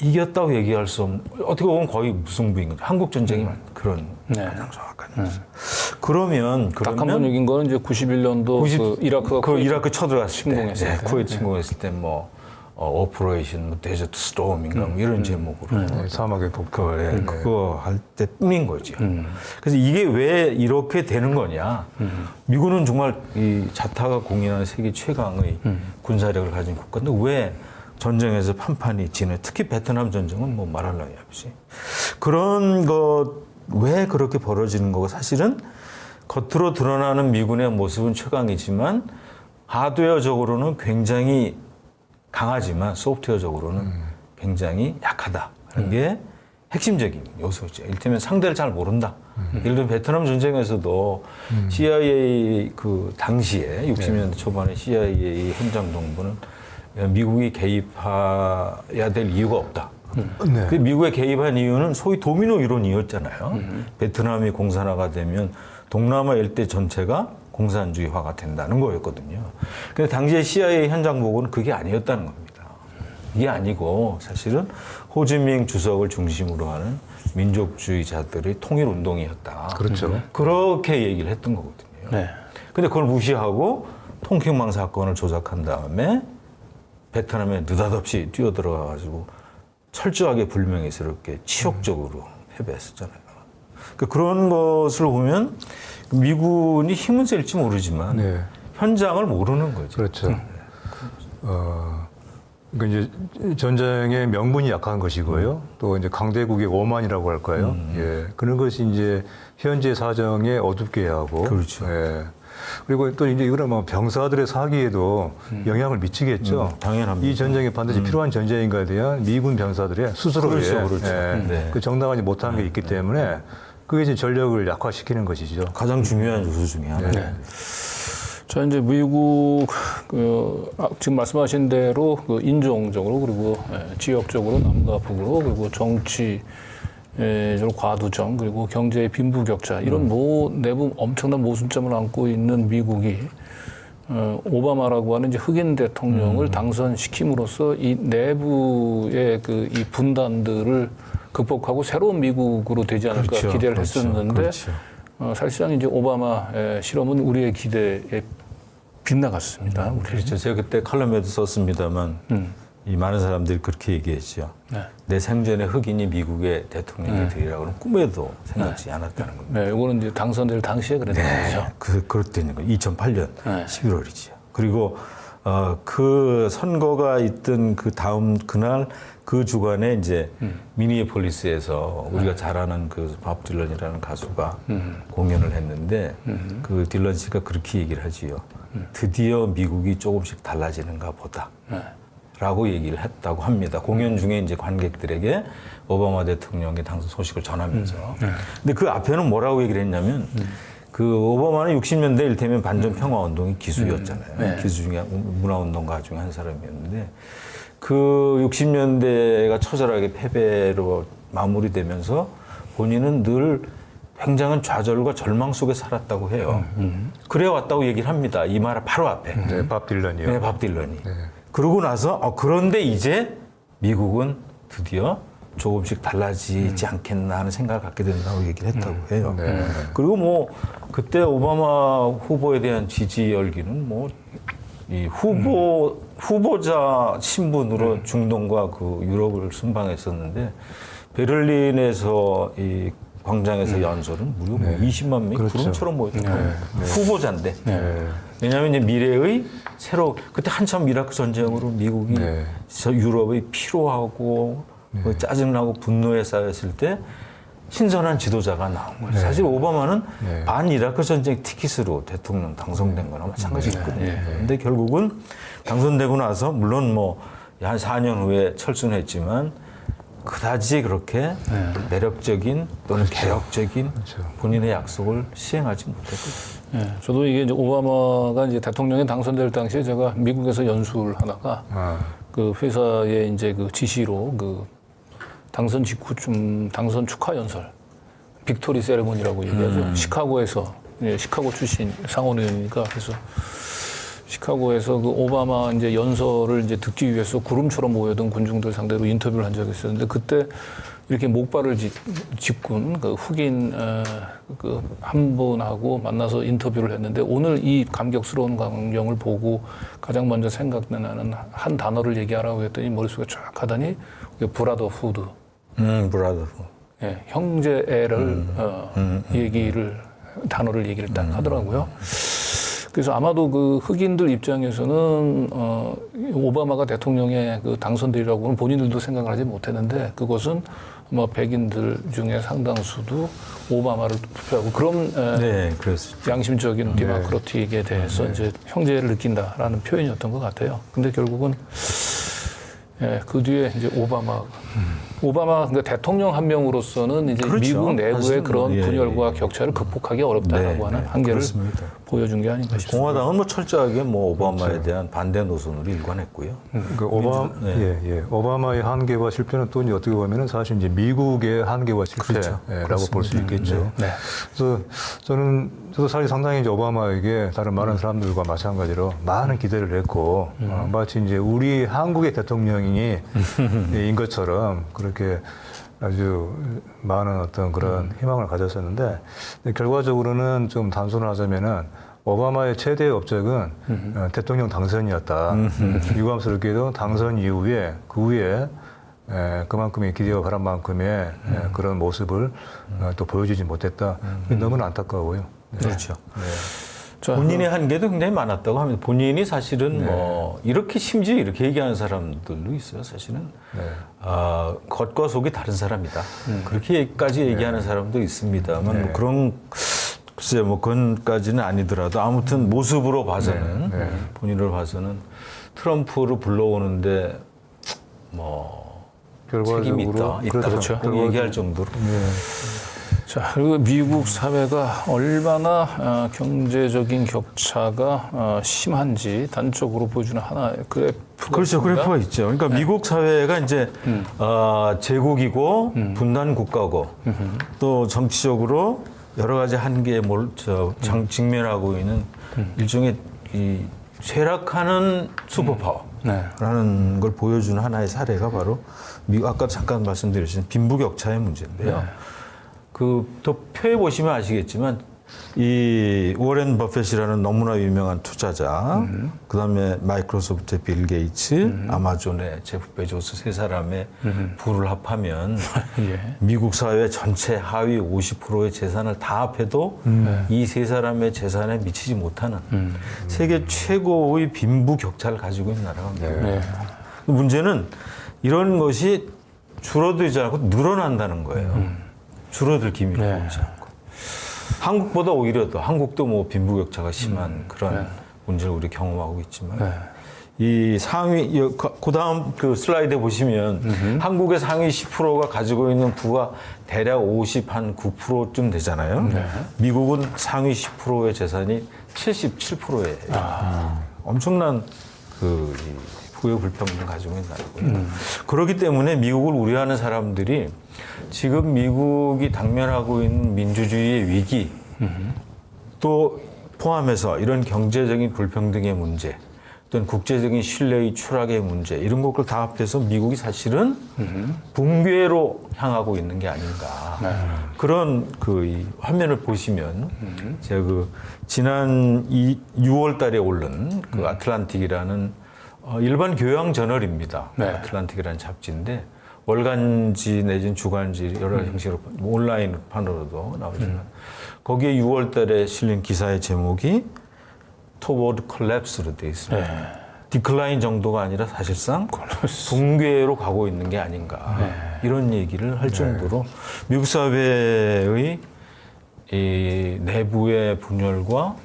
이겼다고 얘기할 수 없는, 어떻게 보면 거의 무승부인 거죠. 한국 전쟁이 그런 가장 정확한 얘기죠. 그러면 딱 한 번 이긴 거는 이제 91년도 그 이라크가 이라크 쳐들어갔을 침공했을 때. 쿠웨이트 침공했을 때 뭐 오퍼레이션 데저트 스톰인가 뭐 이런 제목으로 사막의 폭. 그거 할 때 뿐인 거죠. 그래서 이게 왜 이렇게 되는 거냐? 미국은 정말 이 자타가 공인하는 세계 최강의 군사력을 가진 국가인데 왜 전쟁에서 판판이 지는, 특히 베트남 전쟁은 뭐 말할 나위 없이 그런 것 왜 그렇게 벌어지는 거고, 사실은 겉으로 드러나는 미군의 모습은 최강이지만 하드웨어적으로는 굉장히 강하지만 소프트웨어적으로는 굉장히 약하다는 게 핵심적인 요소죠. 이를테면 상대를 잘 모른다. 예를 들면 베트남 전쟁에서도 CIA 그 당시에 60년대 초반에 CIA 현장동부는 미국이 개입해야 될 이유가 없다. 그 미국에 개입한 이유는 소위 도미노 이론이었잖아요. 베트남이 공산화가 되면 동남아 일대 전체가 공산주의화가 된다는 거였거든요. 근데 당시에 CIA 현장 보고는 그게 아니었다는 겁니다. 이게 아니고 사실은 호지민 주석을 중심으로 하는 민족주의자들의 통일 운동이었다. 그렇죠. 그렇게 얘기를 했던 거거든요. 네. 근데 그걸 무시하고 통킹망 사건을 조작한 다음에 베트남에 느닷없이 뛰어들어가가지고 철저하게 불명예스럽게 치욕적으로 패배했었잖아요. 그러니까 그런 것을 보면 미군이 힘은 셀지 모르지만 네. 현장을 모르는 거죠. 그렇죠. 그러니까 이제 전쟁의 명분이 약한 것이고요. 또 이제 강대국의 오만이라고 할까요? 예. 그런 것이 이제 현재 사정에 어둡게 하고. 그렇죠. 예. 그리고 또 이제 이거는 뭐 병사들의 사기에도 영향을 미치겠죠. 당연합니다. 이 전쟁이 반드시 필요한 전쟁인가에 대한 미군 병사들의 스스로의 그렇죠. 예, 네. 그 정당하지 못한 게 있기 때문에 그게 이제 전력을 약화시키는 것이죠. 가장 중요한 요소 중에 하나. 네. 자, 이제 미국, 지금 말씀하신 대로 그 인종적으로 그리고 지역적으로 남과 북으로 그리고 정치적으로 과두정 그리고 경제의 빈부격차 이런 내부 엄청난 모순점을 안고 있는 미국이 오바마라고 하는 이제 흑인 대통령을 당선시킴으로써 이 내부의 이 분단들을 극복하고 새로운 미국으로 되지 않을까 그렇죠. 기대를 그렇죠. 했었는데 그렇죠. 사실상 이제 오바마의 실험은 우리의 기대에 빗나갔습니다. 그렇죠. 제가 그때 칼럼에도 썼습니다만 이 많은 사람들이 그렇게 얘기했죠. 네. 내 생전에 흑인이 미국의 대통령이 되리라고는 꿈에도 생각지 않았다는 겁니다. 네, 이거는 이제 당선될 당시에 그랬던 거죠. 그랬더니 2008년 네. 11월이죠. 그리고 그 선거가 있던 그 다음 그날 그 주간에 이제 미니애폴리스에서 우리가 잘 아는 그 밥 딜런이라는 가수가 공연을 했는데 그 딜런 씨가 그렇게 얘기를 하지요. 드디어 미국이 조금씩 달라지는가 보다. 네. 라고 얘기를 했다고 합니다. 공연 중에 이제 관객들에게 오바마 대통령의 당선 소식을 전하면서. 근데 그 앞에는 뭐라고 얘기를 했냐면 그 오바마는 60년대 일테면 반전 평화 운동이 기수였잖아요. 네. 기수 중에 문화 운동가 중에 한 사람이었는데 그 60년대가 처절하게 패배로 마무리되면서 본인은 늘 굉장한 좌절과 절망 속에 살았다고 해요. 그래 왔다고 얘기를 합니다. 이 말 바로 앞에. 네, 밥 딜런이요. 네, 밥 딜런이. 그러고 나서 그런데 이제 미국은 드디어 조금씩 달라지지 않겠나 하는 생각을 갖게 된다고 얘기를 했다고 해요. 네. 그리고 뭐 그때 오바마 후보에 대한 지지 열기는 뭐 이 후보자 신분으로 중동과 그 유럽을 순방했었는데 베를린에서 이 광장에서 연설은 무려 20만 명이 그렇죠. 구름처럼 모였던 후보자인데. 왜냐하면 이제 미래의 그때 한참 이라크 전쟁으로 미국이 유럽의 피로하고 뭐 짜증나고 분노에 쌓였을 때 신선한 지도자가 나온 거예요. 사실 오바마는 반 이라크 전쟁 티켓으로 대통령 당선된 거나 마찬가지였거든요. 근데 결국은 당선되고 나서 물론 뭐 한 4년 후에 철수는 했지만 그다지 그렇게 매력적인 또는 개혁적인 본인의 약속을 시행하지 못했거든요. 네, 저도 이게 이제 오바마가 이제 대통령에 당선될 당시에 제가 미국에서 연수를 하다가 그 회사의 이제 그 지시로 그 당선 직후쯤 당선 축하 연설, 빅토리 세레모니라고 얘기하죠. 시카고에서 시카고 출신 상원의원이니까 그래서 시카고에서 그 오바마 이제 연설을 이제 듣기 위해서 구름처럼 모여든 군중들 상대로 인터뷰를 한 적이 있었는데 그때 이렇게 목발을 짚군 그 흑인 그 한 분하고 만나서 인터뷰를 했는데 오늘 이 감격스러운 광경을 보고 가장 먼저 생각나는 한 단어를 얘기하라고 했더니 머릿속에 쫙 하더니 브라더후드. 브라더후드. 예, 형제애를 단어를 얘기를 딱 하더라고요. 그래서 아마도 그 흑인들 입장에서는 오바마가 대통령에 그 당선되리라고는 본인들도 생각을 하지 못했는데 그것은 아마 백인들 중에 상당수도 오바마를 투표하고 그런 양심적인 디모크라틱에 대해서 이제 형제를 느낀다라는 표현이었던 것 같아요. 근데 결국은 그 뒤에 이제 오바마 그러니까 대통령 한 명으로서는 이제 그렇죠. 미국 내부의 그런 분열과 예. 격차를 극복하기 어렵다라고 하는 한계를 보여준 게 아닌가 싶습니다. 공화당은 뭐 철저하게 뭐 오바마에 대한 반대 노선으로 일관했고요. 그 오바마의 한계와 실패는 또 이제 어떻게 보면은 사실 이제 미국의 한계와 실패라고 볼 수 있겠죠. 그래서 저도 사실 상당히 이제 오바마에게 다른 많은 사람들과 마찬가지로 많은 기대를 했고 마치 이제 우리 한국의 대통령인 것처럼 그렇게 아주 많은 어떤 그런 희망을 가졌었는데 근데 결과적으로는 좀 단순하자면은 오바마의 최대 업적은 대통령 당선이었다. 유감스럽게도 당선 이후에 그 후에 그만큼의 기대와 바란 만큼의 그런 모습을 또 보여주지 못했다. 너무나 안타까워요. 네. 그렇죠. 자, 본인의 한계도 굉장히 많았다고 합니다. 본인이 사실은 뭐 이렇게 심지어 이렇게 얘기하는 사람들도 있어요. 사실은 겉과 속이 다른 사람이다. 그렇게까지 얘기하는 사람도 있습니다만 뭐 그런 글쎄 뭐 그건까지는 아니더라도 아무튼 모습으로 봐서는 본인을 봐서는 트럼프를 불러오는데 뭐 책임이 있다. 그렇죠. 얘기할 정도로. 자, 그리고 미국 사회가 얼마나 경제적인 격차가 심한지 단적으로 보여주는 하나의 그래프가 그렇죠. 있습니다. 그래프가 있죠. 그러니까 미국 사회가 이제 제국이고 분단 국가고 또 정치적으로 여러 가지 한계에 직면하고 있는 일종의 이 쇠락하는 슈퍼파워라는 걸 보여주는 하나의 사례가 바로 미국 아까 잠깐 말씀드렸던 빈부격차의 문제인데요. 더 표에 보시면 아시겠지만 이 워렌 버핏이라는 너무나 유명한 투자자, 그다음에 마이크로소프트의 빌 게이츠, 아마존의 제프 베조스 세 사람의 부를 합하면 미국 사회 전체 하위 50%의 재산을 다 합해도 이 세 사람의 재산에 미치지 못하는 세계 최고의 빈부 격차를 가지고 있는 나라입니다. 문제는 이런 것이 줄어들지 않고 늘어난다는 거예요. 줄어들 기미를 보이지 않고. 한국보다 오히려 더 한국도 뭐 빈부격차가 심한 그런 문제를 우리 경험하고 있지만 이 상위 그다음 그 슬라이드에 보시면 한국의 상위 10%가 가지고 있는 부가 대략 9%쯤 되잖아요. 미국은 상위 10%의 재산이 77%예요. 엄청난 그 부의 불평등 가지고 있는 나라고요. 그렇기 때문에 미국을 우려하는 사람들이 지금 미국이 당면하고 있는 민주주의의 위기 또 포함해서 이런 경제적인 불평등의 문제 또는 국제적인 신뢰의 추락의 문제 이런 것을 다 합해서 미국이 사실은 붕괴로 향하고 있는 게 아닌가 그런 그 화면을 보시면 제가 그 지난 6월 달에 오른 그 아틀란틱이라는 일반 교양 저널입니다. 아틀란틱이라는 잡지인데 월간지 내지는 주간지 여러 형식으로 온라인판으로도 나오지만 거기에 6월 달에 실린 기사의 제목이 Toward Collapse로 되어 있습니다. 디클라인 정도가 아니라 사실상 붕괴로 가고 있는 게 아닌가 이런 얘기를 할 정도로 미국 사회의 이 내부의 분열과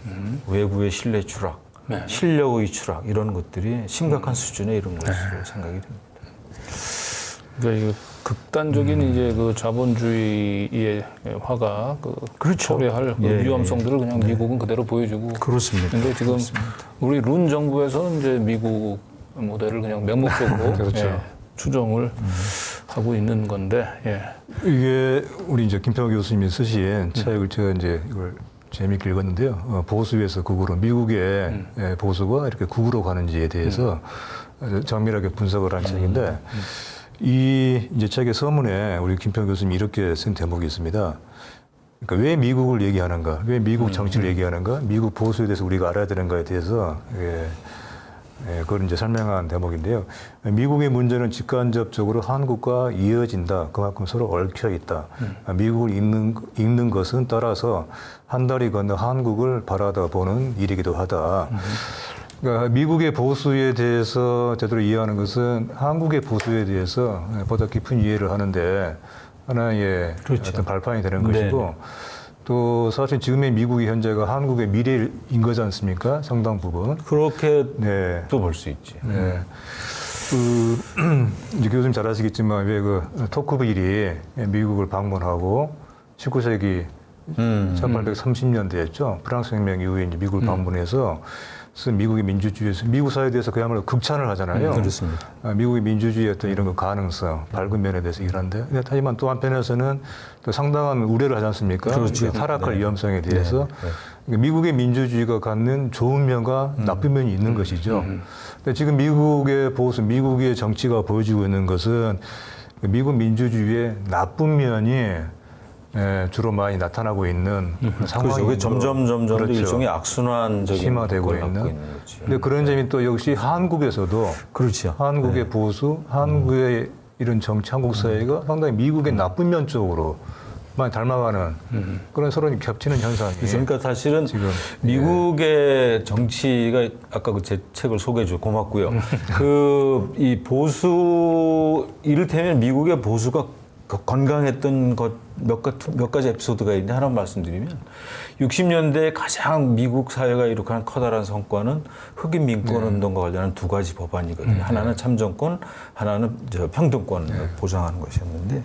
외부의 신뢰 추락 실력의 추락 이런 것들이 심각한 수준에 이른 것으로 생각이 됩니다. 그러니까 극단적인 이제 그 자본주의의 화가 초래할 그 위험성들을 그냥 미국은 그대로 보여주고. 그렇습니다. 근데 지금 우리 룬 정부에서는 이제 미국 모델을 그냥 맹목적으로 추정을 하고 있는 건데. 이게 우리 이제 김평호 교수님이 쓰신 책을 제가 이제 이걸 재미있게 읽었는데요. 보수에서 극으로 미국의 보수가 이렇게 극으로 가는지에 대해서 정밀하게 분석을 한 책인데 이 이제 책의 서문에 우리 김평호 교수님이 이렇게 쓴 대목이 있습니다. 그러니까 왜 미국을 얘기하는가, 왜 미국 정치를 얘기하는가, 미국 보수에 대해서 우리가 알아야 되는가에 대해서 그걸 이제 설명한 대목인데요. 미국의 문제는 직간접적으로 한국과 이어진다. 그만큼 서로 얽혀 있다. 미국을 읽는 것은 따라서 한 다리 건너 한국을 바라다보는 일이기도 하다. 그러니까 미국의 보수에 대해서 제대로 이해하는 것은 한국의 보수에 대해서 보다 깊은 이해를 하는데 하나의 어떤 발판이 되는 것이고 또 사실 지금의 미국의 현재가 한국의 미래인 거지 않습니까? 상당 부분. 그렇게 또 볼 수 있지. 이제 교수님 잘 아시겠지만 왜 그 토크빌이 미국을 방문하고 19세기 1830년대였죠. 프랑스 혁명 이후에 이제 미국을 방문해서 미국의 민주주의에서 미국 사회에 대해서 그야말로 극찬을 하잖아요. 그렇습니다. 미국의 민주주의의 어떤 이런 그 가능성, 밝은 면에 대해서 일하는데, 하지만 또 한편에서는 또 상당한 우려를 하지 않습니까? 그렇죠. 타락할 위험성에 대해서 그러니까 미국의 민주주의가 갖는 좋은 면과 나쁜 면이 있는 것이죠. 근데 지금 미국의 보수, 미국의 정치가 보여주고 있는 것은 미국 민주주의의 나쁜 면이 주로 많이 나타나고 있는 상황이 그렇죠. 그게 점점 그렇죠. 일종의 악순환적인 심화되고 걸 갖고 있는. 거지. 근데 그런 점이 또 역시 한국에서도 그렇죠. 한국의 보수, 한국의 이런 정치, 한국 사회가 상당히 미국의 나쁜 면 쪽으로 많이 닮아가는 그런 서로 겹치는 현상이. 그러니까 사실은 지금, 미국의 정치가 아까 그 제 책을 소개해 주셔서 고맙고요. 그 이 보수 이를테면 미국의 보수가 건강했던 것 몇 가지 에피소드가 있는데 하나 말씀드리면 60년대 가장 미국 사회가 이룩한 커다란 성과는 흑인 민권 운동과 관련한 두 가지 법안이거든요. 하나는 참정권, 하나는 평등권을 보장하는 것이었는데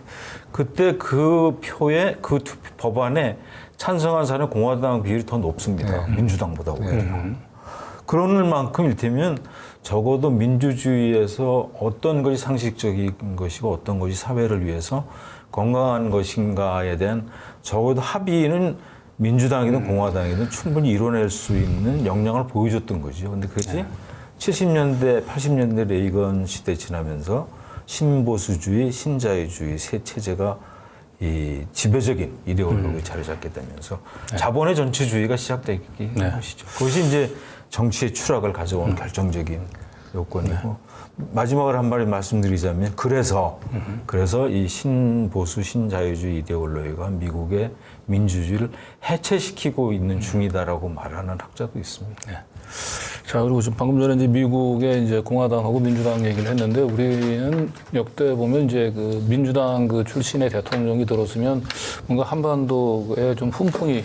그때 그 표에 그 법안에 찬성한 사람은 공화당 비율이 더 높습니다. 민주당보다 오히려. 그럴 만큼 이를테면 적어도 민주주의에서 어떤 것이 상식적인 것이고 어떤 것이 사회를 위해서 건강한 것인가에 대한 적어도 합의는 민주당이든 공화당이든 충분히 이뤄낼 수 있는 역량을 보여줬던 거죠. 근데 그것이 70년대, 80년대 레이건 시대 지나면서 신보수주의, 신자유주의 세 체제가 이 지배적인 이데올로기에 자리 잡게 되면서 자본의 전체주의가 시작되기 것이죠. 그것이 이제 정치의 추락을 가져온 결정적인 요건이고 마지막으로 한 마디 말씀드리자면 그래서 이 신보수 신자유주의 이데올로기가 미국의 민주주의를 해체시키고 있는 중이다라고 말하는 학자도 있습니다. 네. 자, 그리고 지금 방금 전에 이제 미국의 이제 공화당하고 민주당 얘기를 했는데 우리는 역대 보면 이제 그 민주당 그 출신의 대통령이 들었으면 뭔가 한반도에 좀 훈풍이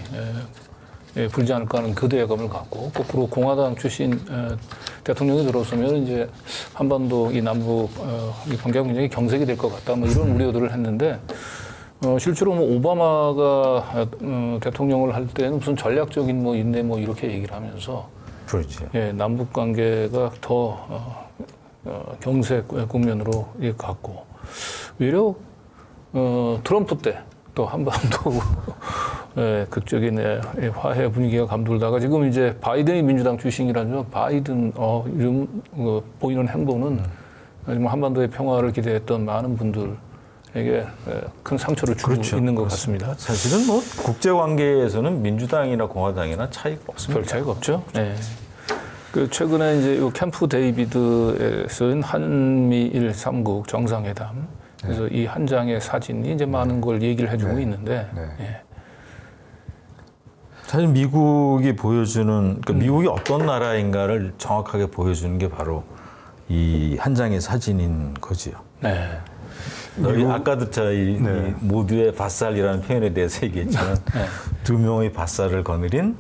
불지 않을까 하는 기대감을 갖고 거꾸로 공화당 출신 대통령이 들어서면 이제 한반도 이 남북 이 관계가 굉장히 경색이 될 것 같다 뭐 이런 우려들을 했는데 실제로 뭐 오바마가 대통령을 할 때는 무슨 전략적인 뭐 인내 뭐 이렇게 얘기를 하면서 그렇죠. 예, 남북 관계가 더 경색 국면으로 갔고 오히려 트럼프 때 또 한반도 극적인 화해 분위기가 감돌다가 지금 이제 바이든이 민주당 출신이라죠. 바이든 이름 보이는 행보는 정말 한반도의 평화를 기대했던 많은 분들에게 큰 상처를 주고 있는 것 같습니다. 사실은 뭐 국제 관계에서는 민주당이나 공화당이나 차이가 없습니다. 별 차이가 없죠. 네. 그 최근에 이제 요 캠프 데이비드에 쓴 한미일 3국 정상회담. 그래서 이 한 장의 사진이 이제 많은 걸 얘기를 해주고 있는데. 예. 사실 미국이 보여주는, 그러니까 미국이 어떤 나라인가를 정확하게 보여주는 게 바로 이 한 장의 사진인 거지요. 네. 너희 아까도 이 모두의 밭살이라는 표현에 대해서 얘기했지만 두 명의 밭살을 거느린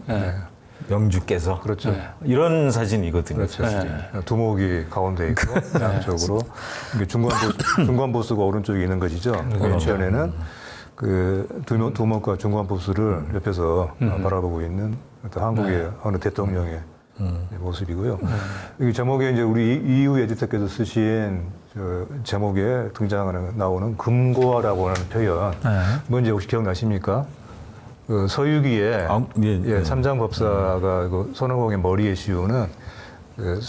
명주께서 그렇죠. 이런 사진이거든요. 그렇죠. 두목이 가운데 있고 양쪽으로 이게 중간 보수가 오른쪽에 있는 것이죠. 왼편에는 그 두목과 중간 보수를 옆에서 바라보고 있는 어떤 한국의 어느 대통령의 모습이고요. 이 제목에 이제 우리 이유 에디터께서 쓰신 제목에 나오는 금고화라고 하는 표현. 뭔지 혹시 기억나십니까? 그 서유기에 삼장법사가 그 손오공의 머리에 씌우는 그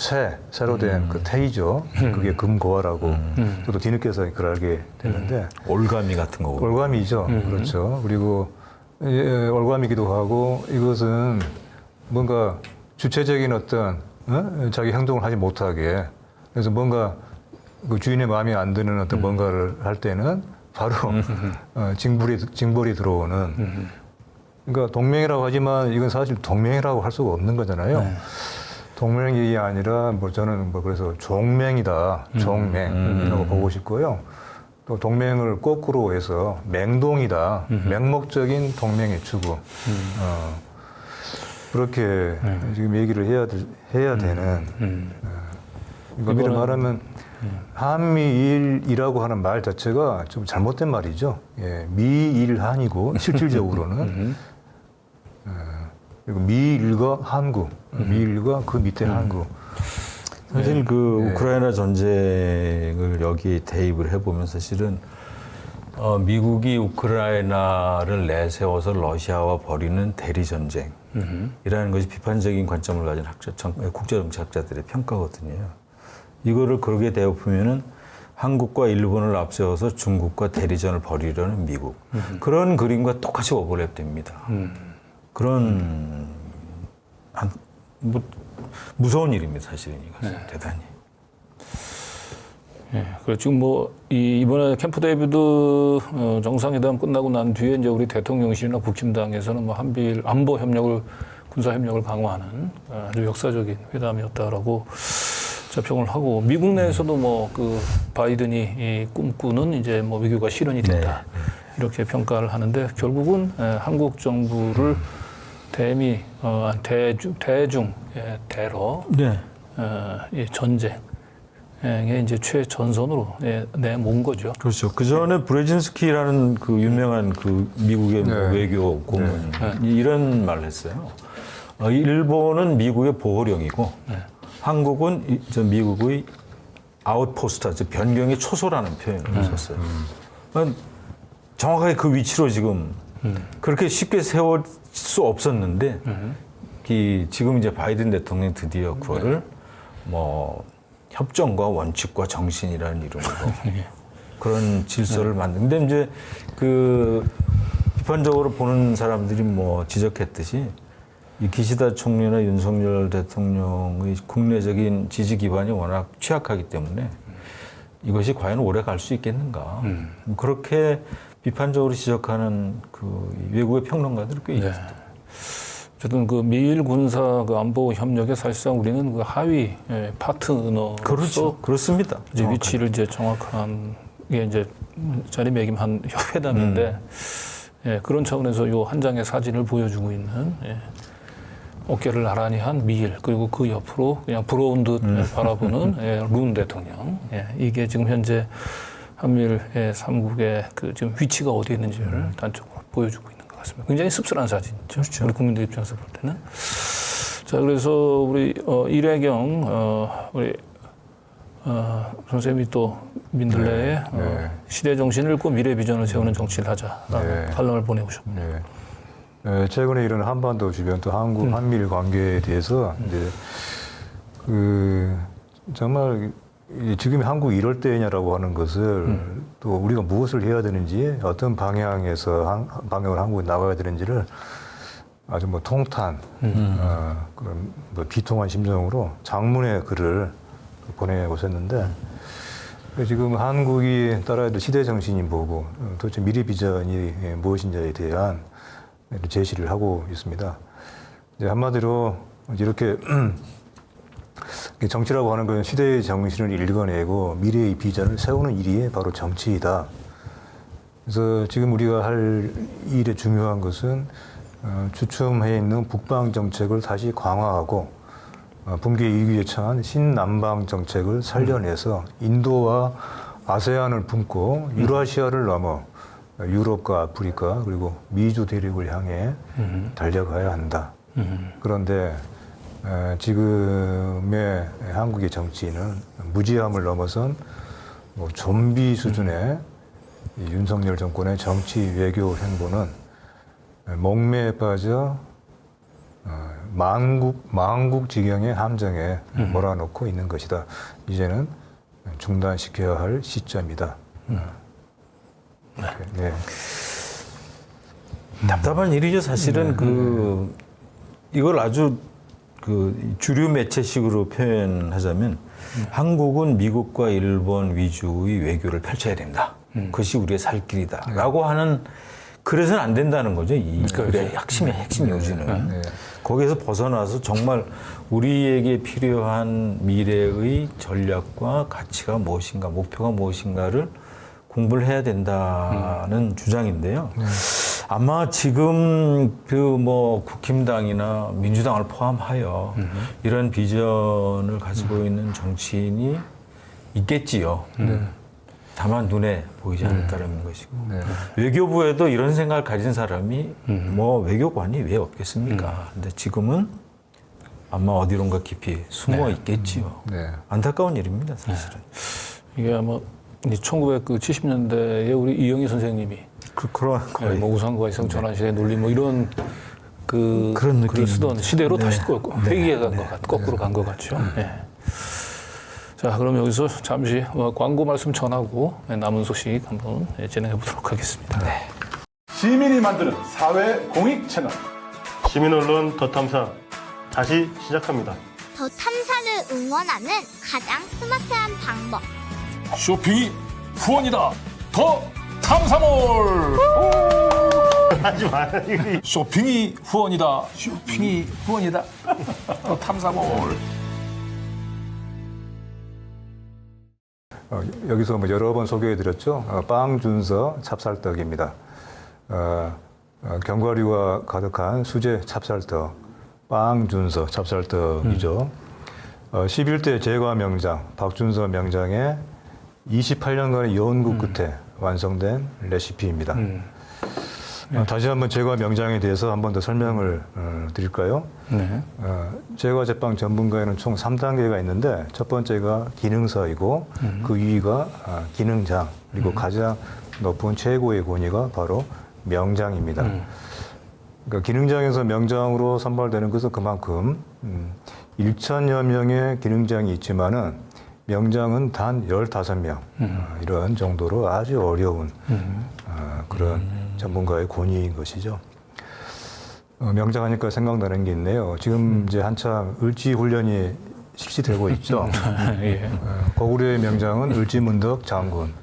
새로 된 그 태이죠. 그게 금고화라고 저도 뒤늦게서 그걸 알게 됐는데 올가미 같은 거고. 올가미죠. 그렇죠. 그리고 올가미기도 하고 이것은 뭔가 주체적인 어떤 자기 행동을 하지 못하게 그래서 뭔가 그 주인의 마음에 안 드는 어떤 뭔가를 할 때는 바로 징벌이 들어오는 그러니까 동맹이라고 하지만 이건 사실 동맹이라고 할 수가 없는 거잖아요. 동맹이 아니라 뭐 저는 뭐 그래서 종맹이다. 종맹이라고 보고 싶고요. 또 동맹을 거꾸로 해서 맹동이다. 맹목적인 동맹의 추구. 그렇게 지금 얘기를 해야 되는. 이거를 말하면 한미일이라고 하는 말 자체가 좀 잘못된 말이죠. 예, 미일한이고 실질적으로는 그리고 미일과 한국, 미일과 그 밑에 한국. 사실 그 우크라이나 전쟁을 여기에 대입을 해보면 사실은 미국이 우크라이나를 내세워서 러시아와 벌이는 대리 전쟁이라는 것이 비판적인 관점을 가진 국제정치학자들의 평가거든요. 이거를 그렇게 대입하면은 한국과 일본을 앞세워서 중국과 대리전을 벌이려는 미국. 그런 그림과 똑같이 오버랩됩니다. 그런 무서운 일입니다, 사실은 이것은 대단히. 예, 그래 지금 뭐 이번에 캠프 데이비드 정상회담 끝나고 난 뒤에 이제 우리 대통령실이나 국힘당에서는 뭐 한미일 안보 협력을 군사 협력을 강화하는 아주 역사적인 회담이었다라고 자평을 하고 미국 내에서도 뭐 그 바이든이 꿈꾸는 이제 뭐 외교가 실현이 됐다 이렇게 평가를 하는데 결국은 한국 정부를 대미 대중 대러 이 전쟁에 이제 최전선으로 내몬 거죠. 그렇죠. 그 전에 브레진스키라는 그 유명한 그 미국의 뭐 외교 고문이 이런 말을 했어요. 일본은 미국의 보호령이고 한국은 저 미국의 아웃포스트, 즉 변경의 초소라는 표현을 썼어요. 정확하게 그 위치로 지금 그렇게 쉽게 세울 수 없었는데 지금 이제 바이든 대통령이 드디어 그거를 뭐 협정과 원칙과 정신이라는 이름으로 그런 질서를 만드는데 이제 그 비판적으로 보는 사람들이 뭐 지적했듯이 이 기시다 총리나 윤석열 대통령의 국내적인 지지 기반이 워낙 취약하기 때문에 이것이 과연 오래 갈 수 있겠는가 그렇게 비판적으로 지적하는 그 외국의 평론가들이 꽤 있습니다. 어쨌든 그 미일 군사 그 안보 협력에 사실상 우리는 그 하위 파트너로서 그렇죠. 그렇습니다. 이제 위치를 이제 정확한 게 이제 자리매김한 회담인데 그런 차원에서 요 한 장의 사진을 보여주고 있는 어깨를 나란히 한 미일 그리고 그 옆으로 그냥 부러운 듯 바라보는 룬 대통령 이게 지금 현재 한미일 3국의 그 지금 위치가 어디에 있는지를 단적으로 보여주고 있는 것 같습니다. 굉장히 씁쓸한 사진이죠. 그렇죠. 우리 국민들 입장에서 볼 때는. 자, 그래서 우리 이래경 우리 선생님이 또 민들레의 시대 정신을 읽고 미래 비전을 세우는 정치를 하자라는 칼럼을 보내오셨네요. 최근에 이런 한반도 주변 또 한국 한미일 관계에 대해서 이제 그 정말 지금 한국이 이럴 때냐라고 하는 것을 또 우리가 무엇을 해야 되는지 어떤 방향에서 방향을 한국이 나가야 되는지를 아주 뭐 통탄 그런 뭐 비통한 심정으로 장문의 글을 보내오셨는데 지금 한국이 따라야 될 시대 정신이 뭐고 도대체 미래 비전이 무엇인지에 대한 제시를 하고 있습니다. 이제 한마디로 이렇게 정치라고 하는 건 시대의 정신을 읽어내고 미래의 비전을 세우는 일이 바로 정치이다. 그래서 지금 우리가 할 일의 중요한 것은 주춤해 있는 북방 정책을 다시 강화하고 붕괴 위기에 처한 신남방 정책을 살려내서 인도와 아세안을 품고 유라시아를 넘어 유럽과 아프리카 그리고 미주 대륙을 향해 달려가야 한다. 그런데 지금의 한국의 정치인은 무지함을 넘어선 뭐 좀비 수준의 윤석열 정권의 정치 외교 행보는 목매에 빠져 망국지경의 함정에 몰아넣고 있는 것이다. 이제는 중단시켜야 할 시점이다. 네. 답답한 일이죠. 사실은 이걸 아주 그 주류 매체식으로 표현하자면 한국은 미국과 일본 위주의 외교를 펼쳐야 된다. 그것이 우리의 살 길이다라고 하는 그래서는 안 된다는 거죠. 이 글의 핵심 요지는 거기에서 벗어나서 정말 우리에게 필요한 미래의 전략과 가치가 무엇인가, 목표가 무엇인가를 공부를 해야 된다는 주장인데요. 아마 지금 그 뭐 국힘당이나 민주당을 포함하여 이런 비전을 가지고 있는 정치인이 있겠지요. 다만 눈에 보이지 않는다는 것이고 외교부에도 이런 생각을 가진 사람이 뭐 외교관이 왜 없겠습니까? 근데 지금은 아마 어디론가 깊이 숨어 있겠지요. 안타까운 일입니다, 사실은. 이게 아마 1970년대에 우리 이영희 선생님이 그런 거예요. 뭐 우상과 이성전환시대의 논리 뭐 이런 그런 글을 쓰던 시대로 다시 회귀해 간 것 같, 거꾸로 간 것 같죠. 자, 그럼 여기서 잠시 광고 말씀 전하고 남은 소식 한번 진행해 보도록 하겠습니다. 시민이 만드는 사회 공익 채널 시민 언론 더 탐사 다시 시작합니다. 더 탐사를 응원하는 가장 스마트한 방법. 쇼핑이 후원이다. 더 탐사몰. 하지 마. 쇼핑이 후원이다. 쇼핑이 후원이다. 더 탐사몰. 여기서 뭐 여러 번 소개해드렸죠. 빵준서 찹쌀떡입니다. 견과류가 가득한 수제 찹쌀떡, 빵준서 찹쌀떡이죠. 11대 제과 명장 박준서 명장의 28년간의 연구 끝에 완성된 레시피입니다. 다시 한번 제과 명장에 대해서 한 번 더 설명을 드릴까요? 네. 제과 제빵 전문가에는 총 3단계가 있는데 첫 번째가 기능사이고 그 위가 기능장, 그리고 가장 높은 최고의 권위가 바로 명장입니다. 그러니까 기능장에서 명장으로 선발되는 것은 그만큼 1천여 명의 기능장이 있지만은 명장은 단 15명 이런 정도로 아주 어려운 그런 전문가의 권위인 것이죠. 명장하니까 생각나는 게 있네요. 지금 이제 한참 을지 훈련이 실시되고 있죠. 예. 고구려의 명장은 을지문덕 장군,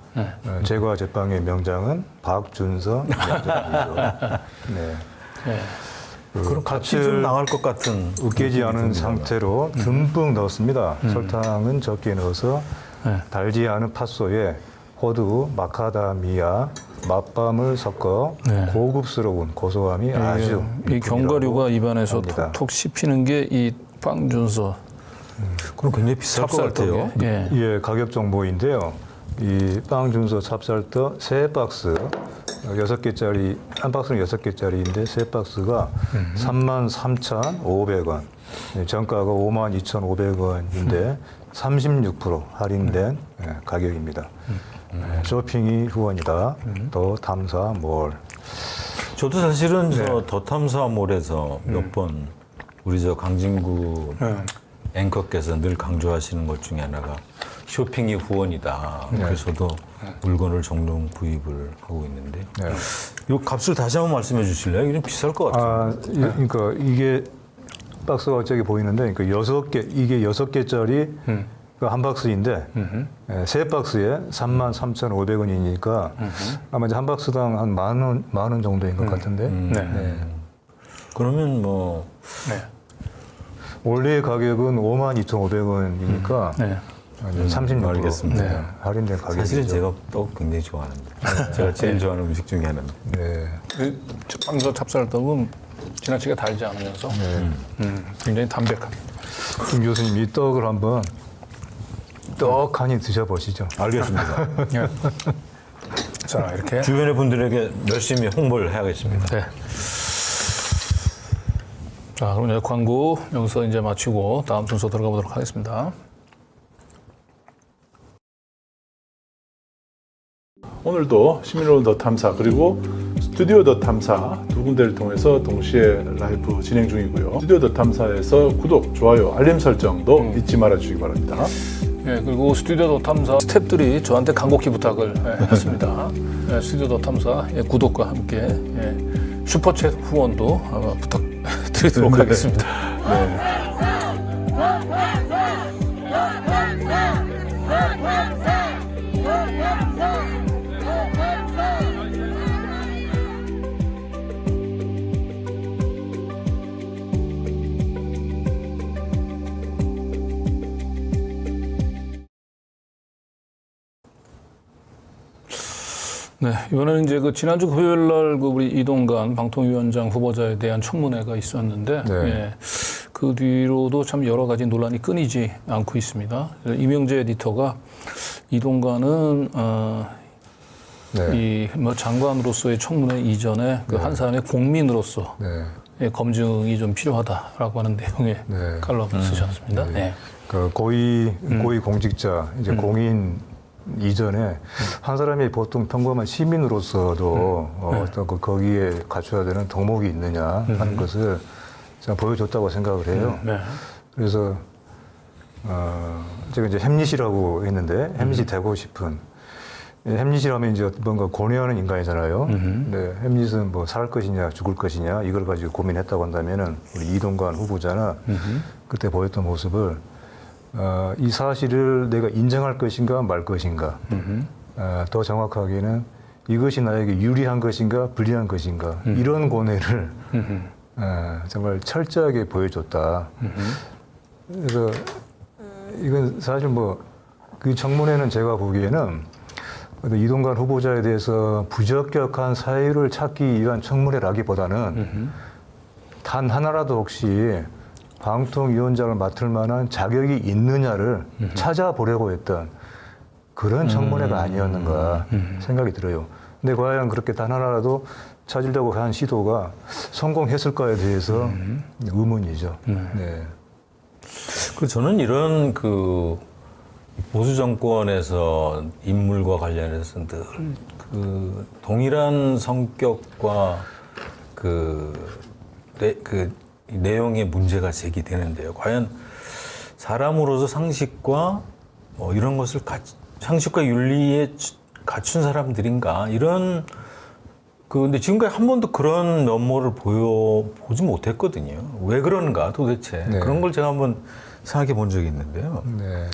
제과 제빵의 명장은 박준서 명장이죠. 네. 그럼 같이 좀 나갈 것 같은 으깨지 않은 상태로 듬뿍 넣었습니다. 설탕은 적게 넣어서 달지 않은 팥소에 호두, 마카다미아, 맛밤을 섞어 네. 고급스러운 고소함이 아주 이 견과류가 입안에서 합니다. 톡톡 씹히는 게 이 빵준서 그럼 굉장히 비쌀 것 같아요. 찹쌀떡에. 예. 예, 가격 정보인데요. 이 빵준서 찹쌀떡 3박스, 6개짜리, 한 박스는 6개짜리인데 3박스가 33,500원, 정가가 52,500원인데 36% 할인된 가격입니다. 쇼핑이 후원이다. 더 탐사몰. 저도 사실은 저 더 탐사몰에서 몇 번 우리 저 강진구 앵커께서 늘 강조하시는 것 중에 하나가 쇼핑이 후원이다. 그래서 저도 물건을 종종 구입을 하고 있는데 이 값을 다시 한번 말씀해 주실래요? 이게 좀 비쌀 것 같아요. 그러니까 이게 박스가 어쩌게 보이는데, 그러니까 6개, 이게 6개짜리 한 박스인데, 3박스에 33,500원이니까 아마 이제 한 박스당 한 만 원 정도인 것 같은데. 네. 그러면 뭐 네. 원래 가격은 52,500원이니까 네. 36% 알겠습니다. 할인된 가격이죠. 사실은 제가 떡 굉장히 좋아하는데 제가 제일 좋아하는 음식 중에 하나인데 네. 빵준서 찹쌀떡은 지나치게 달지 않으면서 굉장히 담백합니다. 김 교수님 이 떡을 한번 떡하니 드셔보시죠. 알겠습니다. 예. 자, 이렇게. 주변의 분들에게 열심히 홍보를 해야겠습니다. 네. 자, 그럼 이제 광고 여기서 이제 마치고 다음 순서 들어가 보도록 하겠습니다. 오늘도 시민언론 더 탐사 그리고 스튜디오 더 탐사 두 군데를 통해서 동시에 라이브 진행 중이고요. 스튜디오 더 탐사에서 구독, 좋아요, 알림 설정도 잊지 말아 주시기 바랍니다. 예, 그리고 스튜디오 더 탐사 스태프들이 저한테 간곡히 부탁을 했습니다. 예, 스튜디오 더 탐사 구독과 함께 슈퍼챗 후원도 아마 부탁드리도록 하겠습니다. 네, 이번에는 이제 그 지난주 금요일 날 그 우리 이동관 방통위원장 후보자에 대한 청문회가 있었는데, 네. 예, 그 뒤로도 참 여러 가지 논란이 끊이지 않고 있습니다. 이명재 에디터가 이동관은 이 뭐 장관으로서의 청문회 이전에 그 한 사람의 공민으로서 의 검증이 좀 필요하다라고 하는 내용의 칼럼을 쓰셨습니다. 네. 그 고위 공직자, 이제 공인 이전에 한 사람이 보통 평범한 시민으로서도 어떤 거기에 갖춰야 되는 덕목이 있느냐 하는 것을 제가 보여줬다고 생각을 해요. 네. 그래서 제가 이제 햄릿이라고 했는데 햄릿이 되고 싶은 햄릿이라면 이제 뭔가 고뇌하는 인간이잖아요. 근데 햄릿은 뭐 살 것이냐 죽을 것이냐 이걸 가지고 고민했다고 한다면은 우리 이동관 후보자나 그때 보였던 모습을 이 사실을 내가 인정할 것인가 말 것인가 더 정확하게는 이것이 나에게 유리한 것인가 불리한 것인가 이런 고뇌를 정말 철저하게 보여줬다. 그래서 이건 사실 뭐 그 청문회는 제가 보기에는 이동관 후보자에 대해서 부적격한 사유를 찾기 위한 청문회라기보다는 단 하나라도 혹시 방통위원장을 맡을 만한 자격이 있느냐를 찾아보려고 했던 그런 청문회가 아니었는가 생각이 들어요. 근데 과연 그렇게 단 하나라도 찾으려고 한 시도가 성공했을까에 대해서 의문이죠. 네. 그 저는 이런 그 보수 정권에서 인물과 관련해서 늘 그 동일한 성격과 그 내용의 문제가 제기되는데요. 과연 사람으로서 상식과 뭐 이런 것을 상식과 윤리에 갖춘 사람들인가 이런 근데 지금까지 한 번도 그런 면모를 보지 못했거든요. 왜 그런가 도대체 네. 그런 걸 제가 한번 생각해 본 적이 있는데요. 네.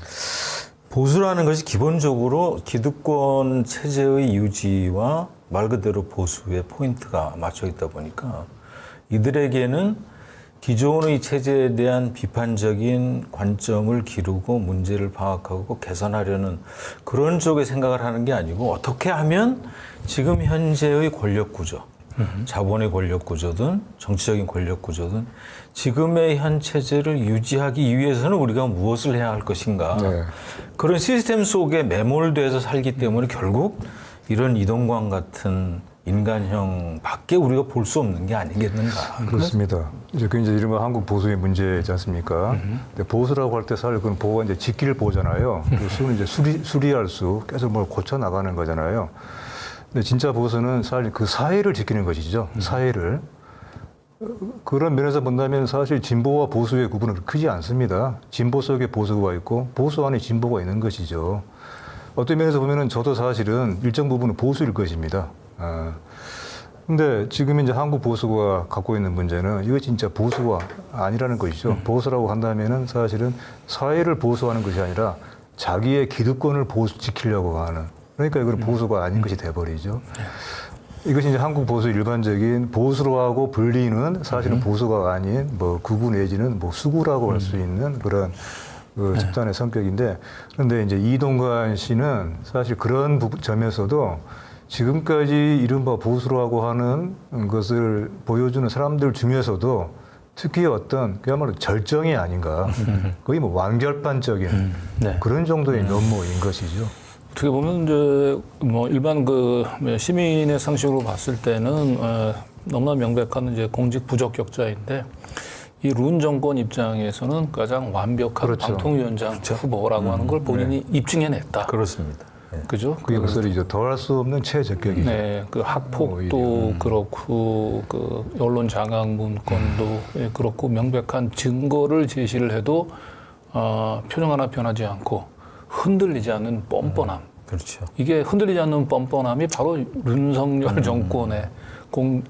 보수라는 것이 기본적으로 기득권 체제의 유지와 말 그대로 보수의 포인트가 맞춰 있다 보니까 이들에게는 기존의 체제에 대한 비판적인 관점을 기르고 문제를 파악하고 개선하려는 그런 쪽의 생각을 하는 게 아니고 어떻게 하면 지금 현재의 권력 구조, 자본의 권력 구조든 정치적인 권력 구조든 지금의 현 체제를 유지하기 위해서는 우리가 무엇을 해야 할 것인가. 네. 그런 시스템 속에 매몰돼서 살기 때문에 결국 이런 이동관 같은 인간형 밖에 우리가 볼 수 없는 게 아니겠는가. 그렇습니다. 이제 그 이제 이른바 한국 보수의 문제지 않습니까? 근데 보수라고 할 때 사실 그건 보호가 이제 지킬 보잖아요. 그 수는 이제 수리할 수, 계속 뭘 고쳐 나가는 거잖아요. 근데 진짜 보수는 사실 그 사회를 지키는 것이죠. 사회를. 그런 면에서 본다면 사실 진보와 보수의 구분은 크지 않습니다. 진보 속에 보수가 있고 보수 안에 진보가 있는 것이죠. 어떤 면에서 보면은 저도 사실은 일정 부분은 보수일 것입니다. 근데 지금 이제 한국 보수가 갖고 있는 문제는 이거 진짜 보수가 아니라는 것이죠. 보수라고 한다면은 사실은 사회를 보수하는 것이 아니라 자기의 기득권을 지키려고 하는. 그러니까 이건 보수가 아닌 것이 돼버리죠. 이것이 이제 한국 보수 일반적인 보수로 하고 불리는 사실은 보수가 아닌 뭐 극우 내지는 뭐 수구라고 할 수 있는 그런 그 집단의 성격인데, 그런데 이제 이동관 씨는 사실 그런 점에서도 지금까지 이른바 보수로 하고 하는 것을 보여주는 사람들 중에서도 특히 어떤 그야말로 절정이 아닌가, 거의 뭐 완결판적인 네. 그런 정도의 면모인 것이죠. 어떻게 보면 이제 뭐 일반 그 시민의 상식으로 봤을 때는 너무나 명백한 이제 공직 부적격자인데 이 룬 정권 입장에서는 가장 완벽한 그렇죠. 방통위원장 후보라고 하는 걸 본인이 입증해냈다. 그렇습니다. 그죠? 그것을 이제 더할 수 없는 최적격이죠. 네, 그 학폭도 그렇고 그 언론 장악 문건도 그렇고 명백한 증거를 제시를 해도 표정 하나 변하지 않고 흔들리지 않는 뻔뻔함. 그렇죠. 이게 흔들리지 않는 뻔뻔함이 바로 윤석열 정권의 장관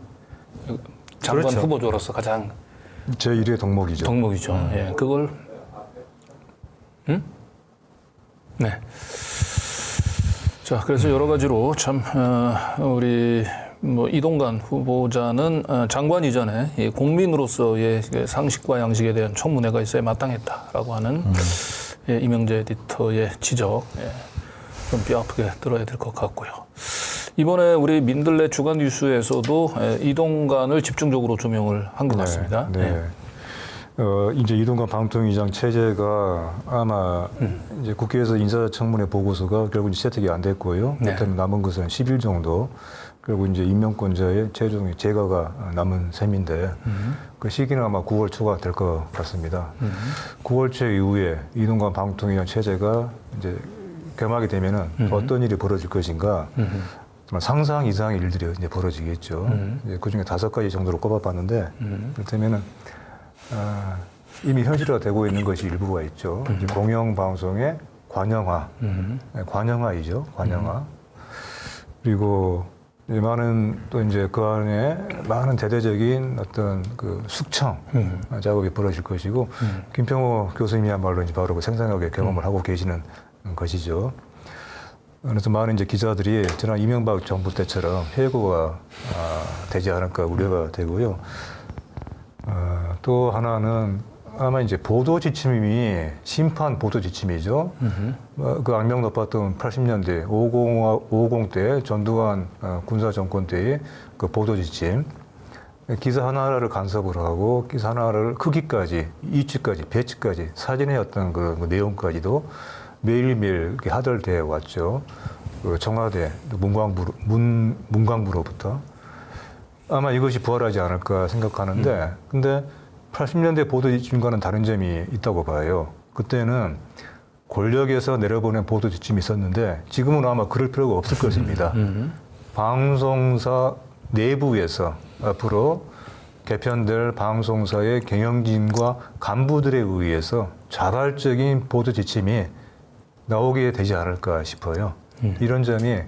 그렇죠. 후보자로서 가장 제1의 덕목이죠. 덕목이죠. 예, 그걸 네. 자, 그래서 여러 가지로 참 우리 뭐 이동관 후보자는 장관 이전에 이 국민으로서의 상식과 양식에 대한 청문회가 있어야 마땅했다라고 하는 예, 이명재 에디터의 지적, 예, 좀 뼈아프게 들어야 될 것 같고요. 이번에 우리 민들레 주간 뉴스에서도 이동관을 집중적으로 조명을 한 것 같습니다. 네. 이제 이동관 방통위장 체제가 아마 이제 국회에서 인사청문회 보고서가 결국 이제 채택이 안 됐고요. 네. 그렇다면 남은 것은 10일 정도. 그리고 이제 임명권자의 최종 제거가 남은 셈인데 그 시기는 아마 9월 초가 될 것 같습니다. 9월 초 이후에 이동관 방통위장 체제가 이제 개막이 되면은 어떤 일이 벌어질 것인가. 정말 상상 이상의 일들이 이제 벌어지겠죠. 이제 그 중에 5가지 정도로 꼽아봤는데, 그렇다면은, 이미 현실화되고 있는 것이 일부가 있죠. 이제 공영방송의 관영화, 관영화이죠. 관영화. 그리고 이제 많은 또 이제 그 안에 많은 대대적인 어떤 그 숙청 작업이 벌어질 것이고 김평호 교수님이야말로 이제 바로 그 생생하게 경험을 하고 계시는 것이죠. 그래서 많은 이제 기자들이 지난 이명박 정부 때처럼 해고가 되지 않을까 우려가 되고요. 또 하나는 아마 이제 보도 지침이 심판 보도 지침이죠. 그 악명 높았던 80년대 50대 전두환 군사 정권 때의 그 보도 지침. 기사 하나를 간섭을 하고 기사 하나를 크기까지, 이치까지, 배치까지, 사진의 어떤 그 내용까지도 매일매일 이렇게 하달되어 왔죠. 그 청와대, 문광부로부터. 아마 이것이 부활하지 않을까 생각하는데, 근데 80년대 보도 지침과는 다른 점이 있다고 봐요. 그때는 권력에서 내려보낸 보도 지침이 있었는데 지금은 아마 그럴 필요가 없을 것입니다. 방송사 내부에서 앞으로 개편될 방송사의 경영진과 간부들에 의해서 자발적인 보도 지침이 나오게 되지 않을까 싶어요. 이런 점이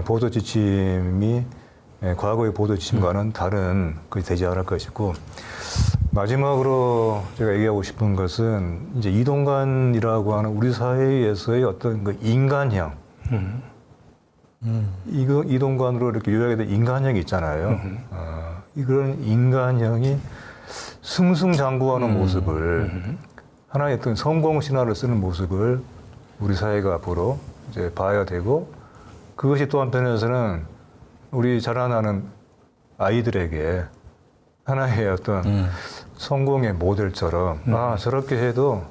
보도 지침이 과거의 보도 지침과는 다른 것이 되지 않을까 싶고, 마지막으로 제가 얘기하고 싶은 것은 이제 이동관이라고 하는 우리 사회에서의 어떤 그 인간형, 이동관으로 이렇게 요약된 인간형이 있잖아요. 이런 인간형이 승승장구하는 모습을, 하나의 어떤 성공 신화를 쓰는 모습을 우리 사회가 앞으로 이제 봐야 되고, 그것이 또 한편에서는 우리 자라나는 아이들에게 하나의 어떤 성공의 모델처럼 저렇게 해도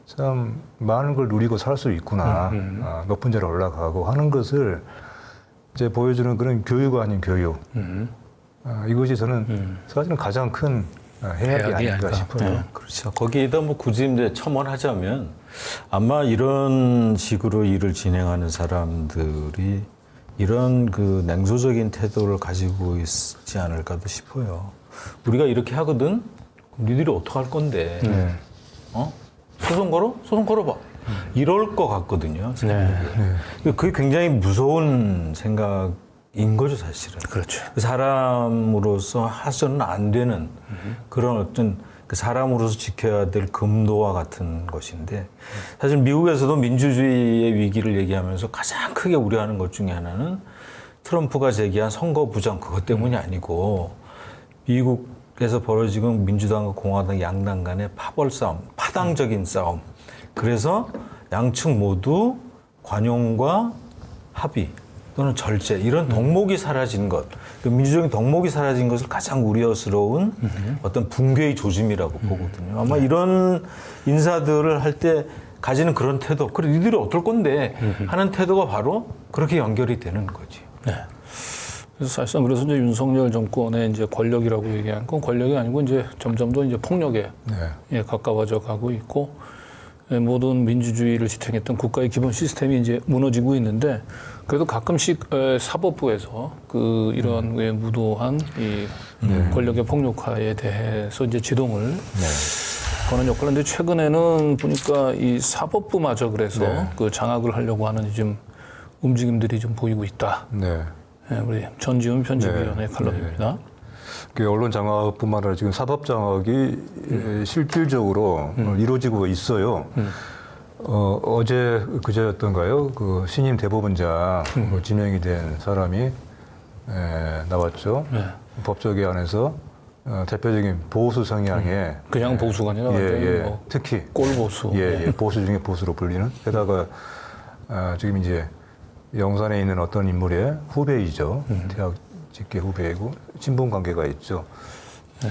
참 많은 걸 누리고 살 수 있구나, 높은 자리에 올라가고 하는 것을 이제 보여주는 그런 교육 아닌 교육. 이것이 저는 사실은 가장 큰 해악이 아닐까 싶어요. 그렇죠. 거기에다 뭐 굳이 이제 첨언하자면 아마 이런 식으로 일을 진행하는 사람들이 이런 그 냉소적인 태도를 가지고 있지 않을까도 싶어요. 우리가 이렇게 하거든? 그럼 니들이 어떡할 건데? 소송 걸어? 소송 걸어봐. 이럴 것 같거든요. 그게 굉장히 무서운 생각인 거죠, 사실은. 그렇죠. 사람으로서 해서는 안 되는 그런 어떤 그 사람으로서 지켜야 될 금도와 같은 것인데, 사실 미국에서도 민주주의의 위기를 얘기하면서 가장 크게 우려하는 것 중에 하나는 트럼프가 제기한 선거 부정, 그것 때문이 아니고 미국에서 벌어지고 민주당과 공화당 양당 간의 파벌 싸움, 파당적인 싸움. 그래서 양측 모두 관용과 합의 또는 절제, 이런 덕목이 사라진 것, 그 민주적인 덕목이 사라진 것을 가장 우려스러운 어떤 붕괴의 조짐이라고 보거든요. 아마 이런 인사들을 할 때 가지는 그런 태도, 그래 니들이 어떨 건데 하는 태도가 바로 그렇게 연결이 되는 거지. 네. 그래서 사실상 그래서 이제 윤석열 정권의 이제 권력이라고 얘기한 건 권력이 아니고 이제 점점 더 이제 폭력에 가까워져 가고 있고, 모든 민주주의를 지탱했던 국가의 기본 시스템이 이제 무너지고 있는데, 그래도 가끔씩 사법부에서 그 이런 무도한 이 권력의 폭력화에 대해서 이제 지동을 거는 역할을. 근데 최근에는 보니까 이 사법부마저 그래서 그 장악을 하려고 하는 좀 움직임들이 좀 보이고 있다. 우리 전지훈 편집위원회 칼럼입니다. 그 언론 장악뿐만 아니라 지금 사법 장악이 실질적으로 이루어지고 있어요. 어제 그제였던가요? 그 신임 대법원장 지명이 된 사람이 나왔죠. 법조계 안에서 대표적인 보수 성향의 그냥 보수가 아니라 뭐 특히 꼴보수, 보수 중에 보수로 불리는. 게다가 지금 이제 영산에 있는 어떤 인물의 후배이죠. 대학 직계 후배이고 친분 관계가 있죠.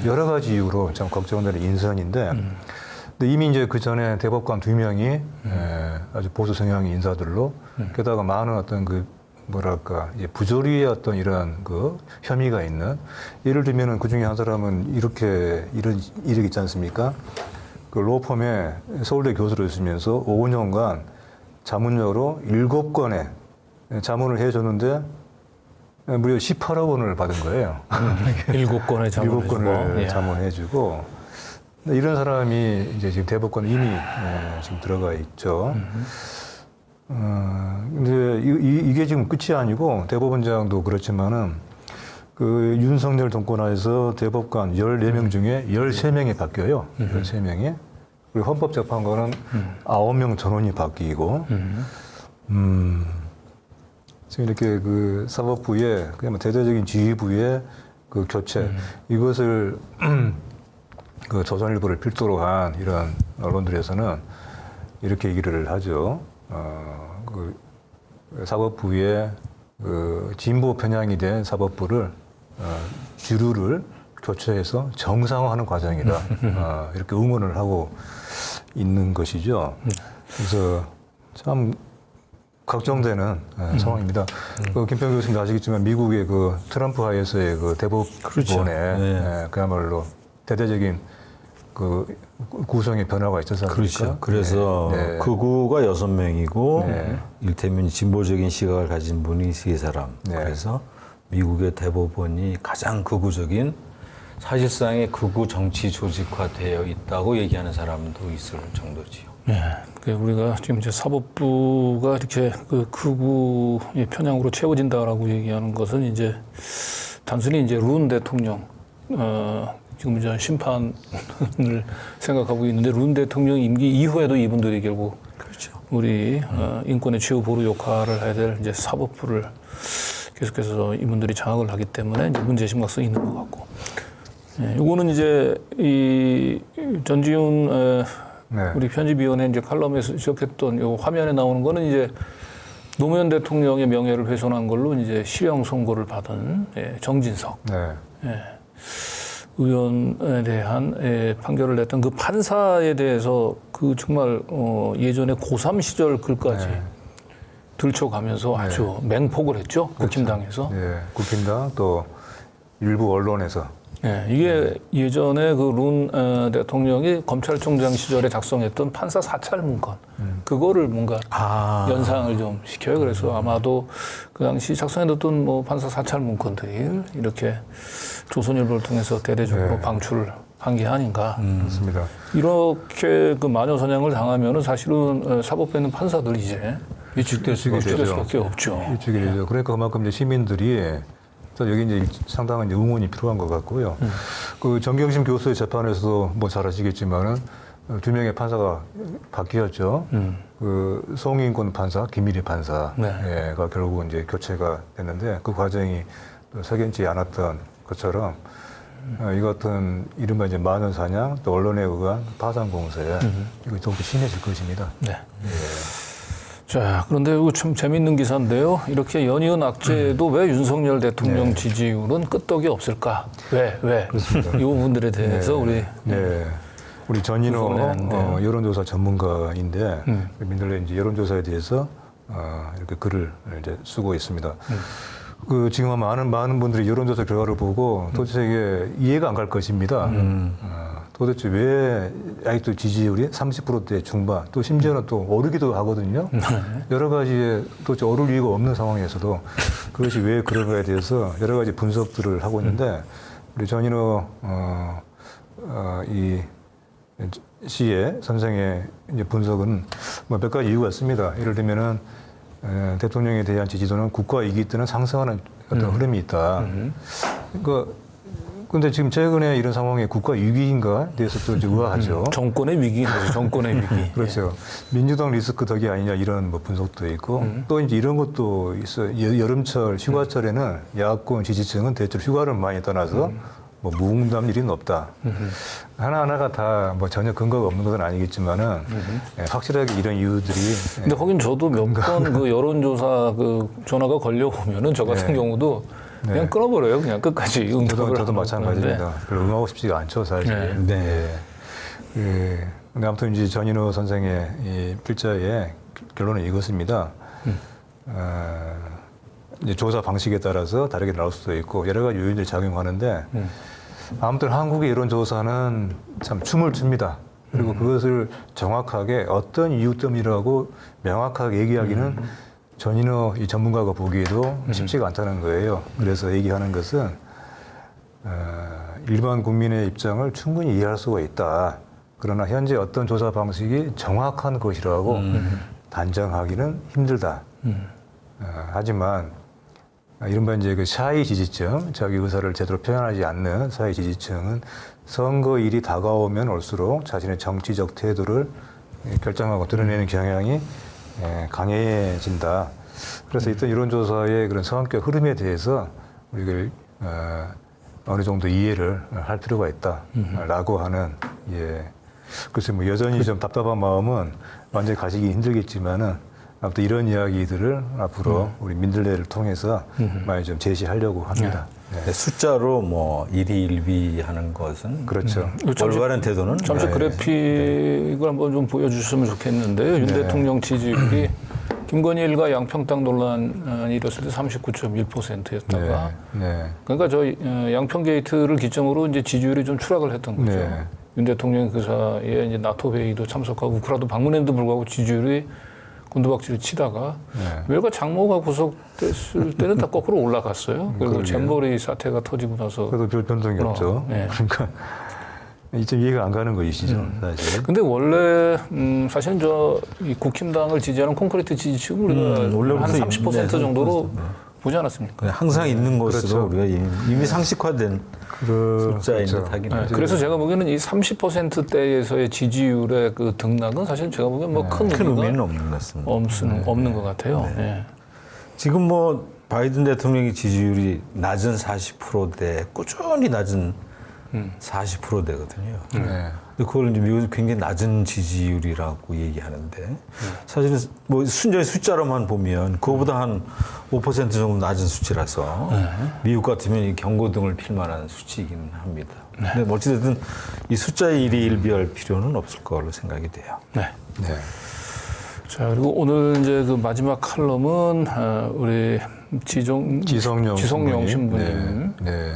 여러 가지 이유로 참 걱정되는 인선인데, 근데 이미 이제 그 전에 대법관 2명이 아주 보수 성향의 인사들로, 게다가 많은 어떤 그 뭐랄까 이제 부조리의 어떤 이런 그 혐의가 있는, 예를 들면은 그 중에 한 사람은 이런 일이 있지 않습니까? 그 로펌에 서울대 교수로 있으면서 5년간 자문료로 7건의 자문을 해줬는데 무려 18억 원을 받은 거예요. 7건의 자문을 자문해주고, 근데 이런 사람이 이제 지금 대법관 이미 지금 들어가 있죠. 근데 이게 지금 끝이 아니고 대법원장도 그렇지만은 그 윤석열 정권하에서 대법관 14명 중에 13명이 바뀌어요. 13명이. 그리고 헌법재판관은 9명 전원이 바뀌고, 지금 이렇게 그 사법부의 그냥 뭐 대대적인 지휘부의 그 교체, 이것을 그 조선일보를 필두로 한 이런 언론들에서는 이렇게 얘기를 하죠. 그 사법부의 그 진보 편향이 된 사법부를 주류를 교체해서 정상화하는 과정이다. 이렇게 응원을 하고 있는 것이죠. 그래서 참 걱정되는 상황입니다. 그 김평규 교수님도 아시겠지만 미국의 그 트럼프 하에서의 그 대법원의 그렇죠. 네. 그야말로 대대적인 그 구성의 변화가 있었지 않습니까? 그렇죠. 그래서 네. 극우가 6명이고 네. 일테면 진보적인 시각을 가진 분이 3사람. 네. 그래서 미국의 대법원이 가장 극우적인 사실상의 극우 정치 조직화되어 있다고 얘기하는 사람도 있을 정도지요. 네, 우리가 지금 이제 사법부가 이렇게 그 극우의 편향으로 채워진다라고 얘기하는 것은 이제 단순히 이제 룬 대통령, 지금 이제 심판을 생각하고 있는데 룬 대통령 임기 이후에도 이분들이 결국 그렇죠. 우리 인권의 최후 보루 역할을 해야 될 이제 사법부를 계속해서 이분들이 장악을 하기 때문에 이제 문제 심각성이 있는 것 같고, 이거는 이제 이 전지훈 네. 우리 편집위원회 이제 칼럼에서 지적했던 요 화면에 나오는 거는 이제 노무현 대통령의 명예를 훼손한 걸로 이제 실형 선고를 받은 정진석 네. 의원에 대한 판결을 냈던 그 판사에 대해서 그 정말 예전에 고3 시절 글까지 네. 들춰가면서 아주 맹폭을 했죠. 국힘당에서. 네. 국힘당 또 일부 언론에서 네, 이게 예전에 그 룬 대통령이 검찰총장 시절에 작성했던 판사 사찰 문건, 그거를 뭔가 연상을 좀 시켜요. 그래서 아마도 그 당시 작성해뒀던 뭐 판사 사찰 문건들이 이렇게 조선일보를 통해서 대대적으로 방출을 한 게 아닌가. 그렇습니다. 이렇게 그 마녀사냥을 당하면은 사실은 사법부에 있는 판사들 이제 위축될 수가 위축될 수밖에 없죠. 일찍이 되죠. 그러니까 그만큼 이제 시민들이 또 여기 이제 상당한 이제 응원이 필요한 것 같고요. 그 정경심 교수의 재판에서도 뭐 잘 아시겠지만은 2명의 판사가 바뀌었죠. 그 송인권 판사, 김일희 판사가 네. 결국 이제 교체가 됐는데 그 과정이 또 석연치 않았던 것처럼 이 같은 이른바 이제 만원사냥 또 언론에 의한 파상 공세에 이거 더욱더 심해질 것입니다. 네. 자, 그런데 이거 참 재밌는 기사인데요. 이렇게 연이은 악재도 왜 윤석열 대통령 지지율은 끄떡이 없을까? 왜? 그렇습니다. 이 부분들에 대해서 우리 전인호 네. 여론조사 전문가인데 민들레 이제 여론조사에 대해서 이렇게 글을 이제 쓰고 있습니다. 그 지금 많은 분들이 여론조사 결과를 보고 도대체 이게 이해가 안 갈 것입니다. 도대체 왜 아직도 지지율이 30%대 중반, 또 심지어는 또 오르기도 하거든요. 여러 가지에 도대체 오를 이유가 없는 상황에서도 그것이 왜 그런가에 대해서 여러 가지 분석들을 하고 있는데 우리 전인호 이 씨의 선생의 이제 분석은 뭐 몇 가지 이유가 있습니다. 예를 들면은 대통령에 대한 지지도는 국가 위기 때는 상승하는 어떤 흐름이 있다. 그러니까 근데 지금 최근에 이런 상황에 국가 위기인가에 대해서 또 이제 의아하죠. 정권의 위기인 거죠. 정권의 위기. 그렇죠. 민주당 리스크 덕이 아니냐 이런 뭐 분석도 있고 또 이제 이런 것도 있어요. 여름철 휴가철에는 야권 지지층은 대체로 휴가를 많이 떠나서 뭐 무응답 일은 없다. 하나하나가 다 뭐 전혀 근거가 없는 것은 아니겠지만은 확실하게 이런 이유들이. 근데 거긴 저도 몇 번 그 여론조사 그 전화가 걸려오면은 저 같은 경우도 그냥 끊어버려요. 그냥 끝까지 응답을. 저도 마찬가지입니다. 별로 응하고 싶지가 않죠, 사실. 근데 아무튼 이제 전인호 선생의 이 필자의 결론은 이것입니다. 이제 조사 방식에 따라서 다르게 나올 수도 있고 여러 가지 요인들이 작용하는데 아무튼 한국의 여론조사는 참 춤을 춥니다. 그리고 그것을 정확하게 어떤 이유 때문이라고 명확하게 얘기하기는 전인호 이 전문가가 보기에도 쉽지가 않다는 거예요. 그래서 얘기하는 것은 일반 국민의 입장을 충분히 이해할 수가 있다. 그러나 현재 어떤 조사 방식이 정확한 것이라고 단정하기는 힘들다. 하지만 이른바 이제 그 사회 지지층, 자기 의사를 제대로 표현하지 않는 사회 지지층은 선거일이 다가오면 올수록 자신의 정치적 태도를 결정하고 드러내는 경향이 강해진다. 그래서 이떤 이론조사의 그런 성격 흐름에 대해서 우리가 어느 정도 이해를 할 필요가 있다라고 하는, 예. 글쎄 뭐 여전히 좀 답답한 마음은 완전히 가시기 힘들겠지만은 아무튼 이런 이야기들을 앞으로 우리 민들레를 통해서 많이 좀 제시하려고 합니다. 네. 숫자로 뭐 일희일비 하는 것은 그렇죠. 올바른 태도는 잠시 네. 그래픽을 한번 좀 보여주셨으면 좋겠는데요. 윤 네. 대통령 지지율이 김건희일과 양평당 논란이 일었을 때 39.1%였다가 네. 그러니까 저 양평 게이트를 기점으로 이제 지지율이 좀 추락을 했던 거죠. 네. 윤 대통령이 그 사이에 이제 나토 회의도 참석하고 우크라도 방문했는데도 불구하고 지지율이 곤두박질을 치다가 외과 장모가 구속됐을 때는 다 거꾸로 올라갔어요. 그리고 그러게요. 잼버리 사태가 터지고 나서 그래도 별 변동이 없죠. 네. 그러니까 이좀 이해가 안 가는 것이시죠, 사실. 근데 원래 사실은 이 국힘당을 지지하는 콘크리트 지지층은 우리가 원래부터 한 30% 정도로 보지 않았습니까? 그냥 항상 있는 것으로 그렇죠. 우리가 이미 상식화된 숫자인 그렇죠. 듯하긴 네, 하죠. 그래서 제가 보기에는 이 30%대에서의 지지율의 그 등락은 사실 제가 보기엔 뭐 큰 큰 의미는 의미가 없는 것 같습니다. 없는 것 같아요. 네. 지금 뭐 바이든 대통령의 지지율이 낮은 40%대, 꾸준히 낮은 40%대거든요. 네. 그걸 이제 미국에서 굉장히 낮은 지지율이라고 얘기하는데 사실은 뭐 순전히 숫자로만 보면 그거보다 한 5% 정도 낮은 수치라서 미국 같으면 이 경고등을 필 만한 수치이긴 합니다. 근데 어찌됐든 이 숫자에 일희일비할 필요는 없을 거로 생각이 돼요. 네. 네. 자, 그리고 오늘 이제 그 마지막 칼럼은 우리 지성용 신부님. 네. 네.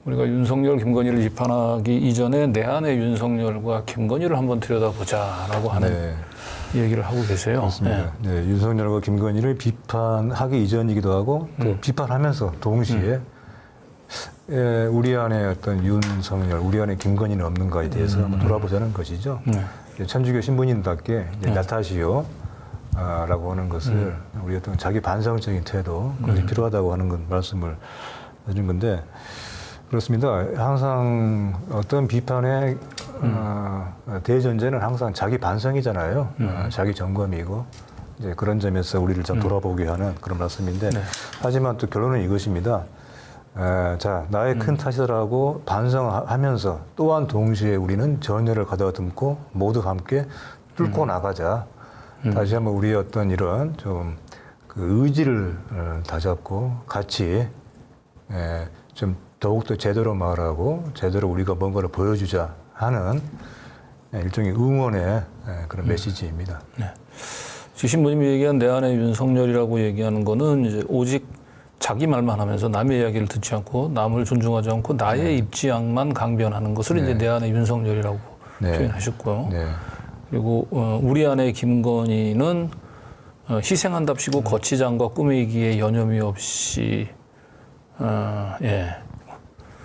우리가 윤석열, 김건희를 비판하기 이전에 내 안의 윤석열과 김건희를 한번 들여다보자라고 하는 얘기를 하고 계세요. 그렇습니다. 네. 윤석열과 김건희를 비판하기 이전이기도 하고 또 비판하면서 동시에 우리 안에 어떤 윤석열, 우리 안에 김건희는 없는가에 대해서 한번 돌아보자는 것이죠. 천주교 신부님답게 나타시오. 라고 하는 것을 우리 어떤 자기 반성적인 태도, 그것이 필요하다고 하는 건 말씀을 드린 건데, 그렇습니다. 항상 어떤 비판의 대전제는 항상 자기 반성이잖아요. 자기 점검이고, 이제 그런 점에서 우리를 좀 돌아보게 하는 그런 말씀인데, 하지만 또 결론은 이것입니다. 자, 나의 큰 탓이라고 반성하면서 또한 동시에 우리는 전열을 가다듬고 모두 함께 뚫고 나가자. 다시 한번 우리의 어떤 이런 좀 그 의지를 다잡고 같이 좀 더욱더 제대로 말하고 제대로 우리가 뭔가를 보여주자 하는 일종의 응원의 그런 메시지입니다. 네. 신부님이 얘기한 내 안의 윤석열이라고 얘기하는 거는 이제 오직 자기 말만 하면서 남의 이야기를 듣지 않고 남을 존중하지 않고 나의 입지양만 강변하는 것을 이제 내 안의 윤석열이라고 표현하셨고요. 네. 그리고 우리 안의 김건희는 희생한답시고 거치장과 꾸미기에 여념이 없이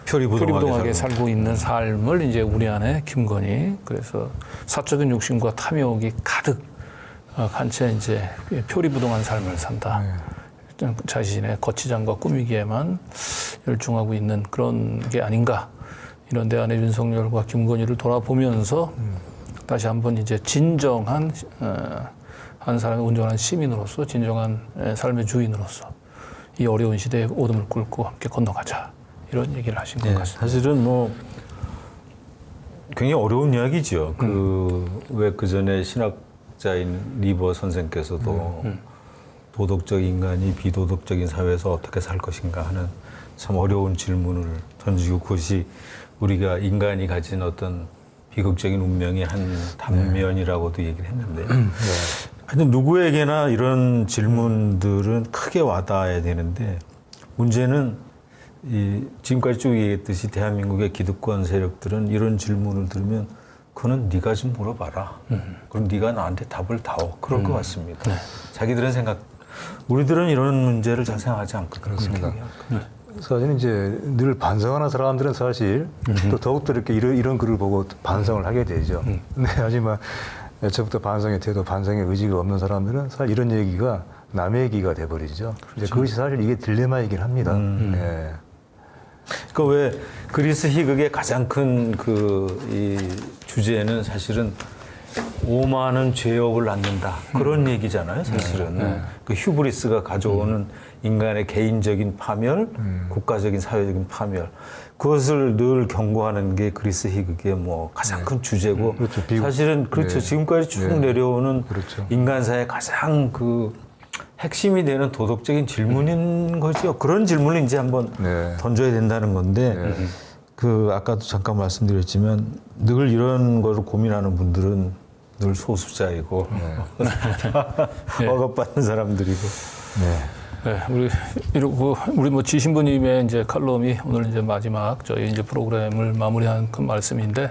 표리부동하게 살고 있는 삶을 이제 우리 안에 김건희, 그래서 사적인 욕심과 탐욕이 가득 간 채 이제 표리부동한 삶을 산다. 자신의 거치장과 꾸미기에만 열중하고 있는 그런 게 아닌가. 이런 내 안의 윤석열과 김건희를 돌아보면서 다시 한번 이제 진정한 한 사람의 온전한 시민으로서, 진정한 삶의 주인으로서 이 어려운 시대에 오름을 꿇고 함께 건너가자. 이런 얘기를 하신 것 같습니다. 사실은 뭐 굉장히 어려운 이야기죠. 왜 그 전에 신학자인 리버 선생께서도 도덕적 인간이 비도덕적인 사회에서 어떻게 살 것인가 하는 참 어려운 질문을 던지고, 그것이 우리가 인간이 가진 어떤 비극적인 운명의 한 단면이라고도 얘기를 했는데, 하여튼 누구에게나 이런 질문들은 크게 와닿아야 되는데, 문제는 지금까지 쭉 얘기했듯이 대한민국의 기득권 세력들은 이런 질문을 들으면 그거는 네가 좀 물어봐라. 그럼 네가 나한테 답을 다오. 그럴 것 같습니다. 자기들은 우리들은 이런 문제를 잘 생각하지 않거든요. 그렇습니다. 사실은 이제 늘 반성하는 사람들은 사실 또 더욱더 이렇게 이런 글을 보고 반성을 하게 되죠. 네, 하지만 애초부터 반성의 태도, 반성의 의지가 없는 사람들은 사실 이런 얘기가 남의 얘기가 돼버리죠. 이제 그것이 사실 이게 딜레마이긴 합니다. 예. 그 왜 그리스 희극의 가장 큰 이 주제는 사실은 오만은 죄업을 낳는다 그런 얘기잖아요. 사실은 그 휴브리스가 가져오는 인간의 개인적인 파멸, 국가적인 사회적인 파멸 그것을 늘 경고하는 게 그리스 희극의 뭐 가장 큰 주제고 그렇죠. 사실은 그렇죠. 네. 지금까지 쭉 네. 내려오는 그렇죠. 인간사의 가장 그 핵심이 되는 도덕적인 질문인 거죠. 그런 질문을 이제 한번 네. 던져야 된다는 건데 그 아까도 잠깐 말씀드렸지만 늘 이런 걸 고민하는 분들은 늘 소수자이고 억압받는 사람들이고. 네. 네, 우리 뭐 지신부님의 이제 칼럼이 오늘 이제 마지막 저희 이제 프로그램을 마무리한 그 말씀인데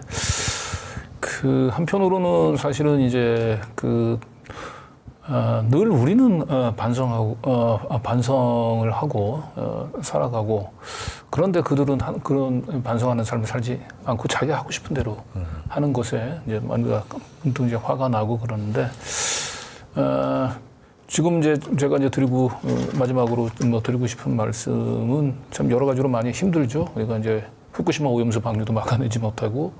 그 한편으로는 사실은 이제 늘 우리는 반성을 하고 살아가고 그런데 그들은 그런 반성하는 삶을 살지 않고 자기 하고 싶은 대로 하는 것에 이제 뭔가 문득 이제 화가 나고 그러는데 지금 이제 제가 이제 마지막으로 뭐 드리고 싶은 말씀은 참 여러 가지로 많이 힘들죠. 우리가 이제 후쿠시마 오염수 방류도 막아내지 못하고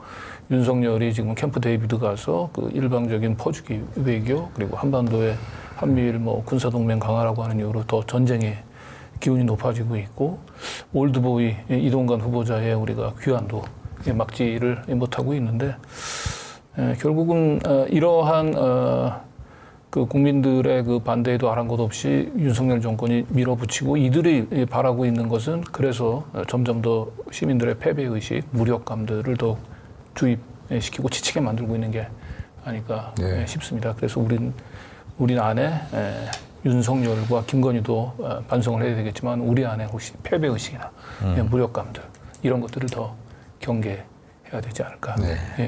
윤석열이 지금 캠프 데이비드 가서 그 일방적인 퍼주기 외교 그리고 한반도에 한미일 뭐 군사동맹 강화라고 하는 이유로 더 전쟁의 기운이 높아지고 있고 올드보이 이동관 후보자의 우리가 귀환도 막지를 못하고 있는데 결국은 이러한 그 국민들의 그 반대에도 아랑곳 없이 윤석열 정권이 밀어붙이고 이들이 바라고 있는 것은 그래서 점점 더 시민들의 패배의식, 무력감들을 더 주입시키고 지치게 만들고 있는 게 아닐까 싶습니다. 그래서 우린 안에 윤석열과 김건희도 반성을 해야 되겠지만 우리 안에 혹시 패배의식이나 무력감들 이런 것들을 더 경계해야 되지 않을까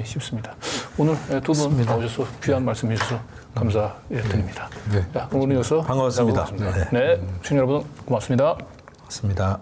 싶습니다. 오늘 두 분 나오셔서 귀한 말씀 해주셔서 감사드립니다. 네. 자, 오늘 이어서 반가웠습니다. 네, 시청자 여러분 고맙습니다. 맞습니다.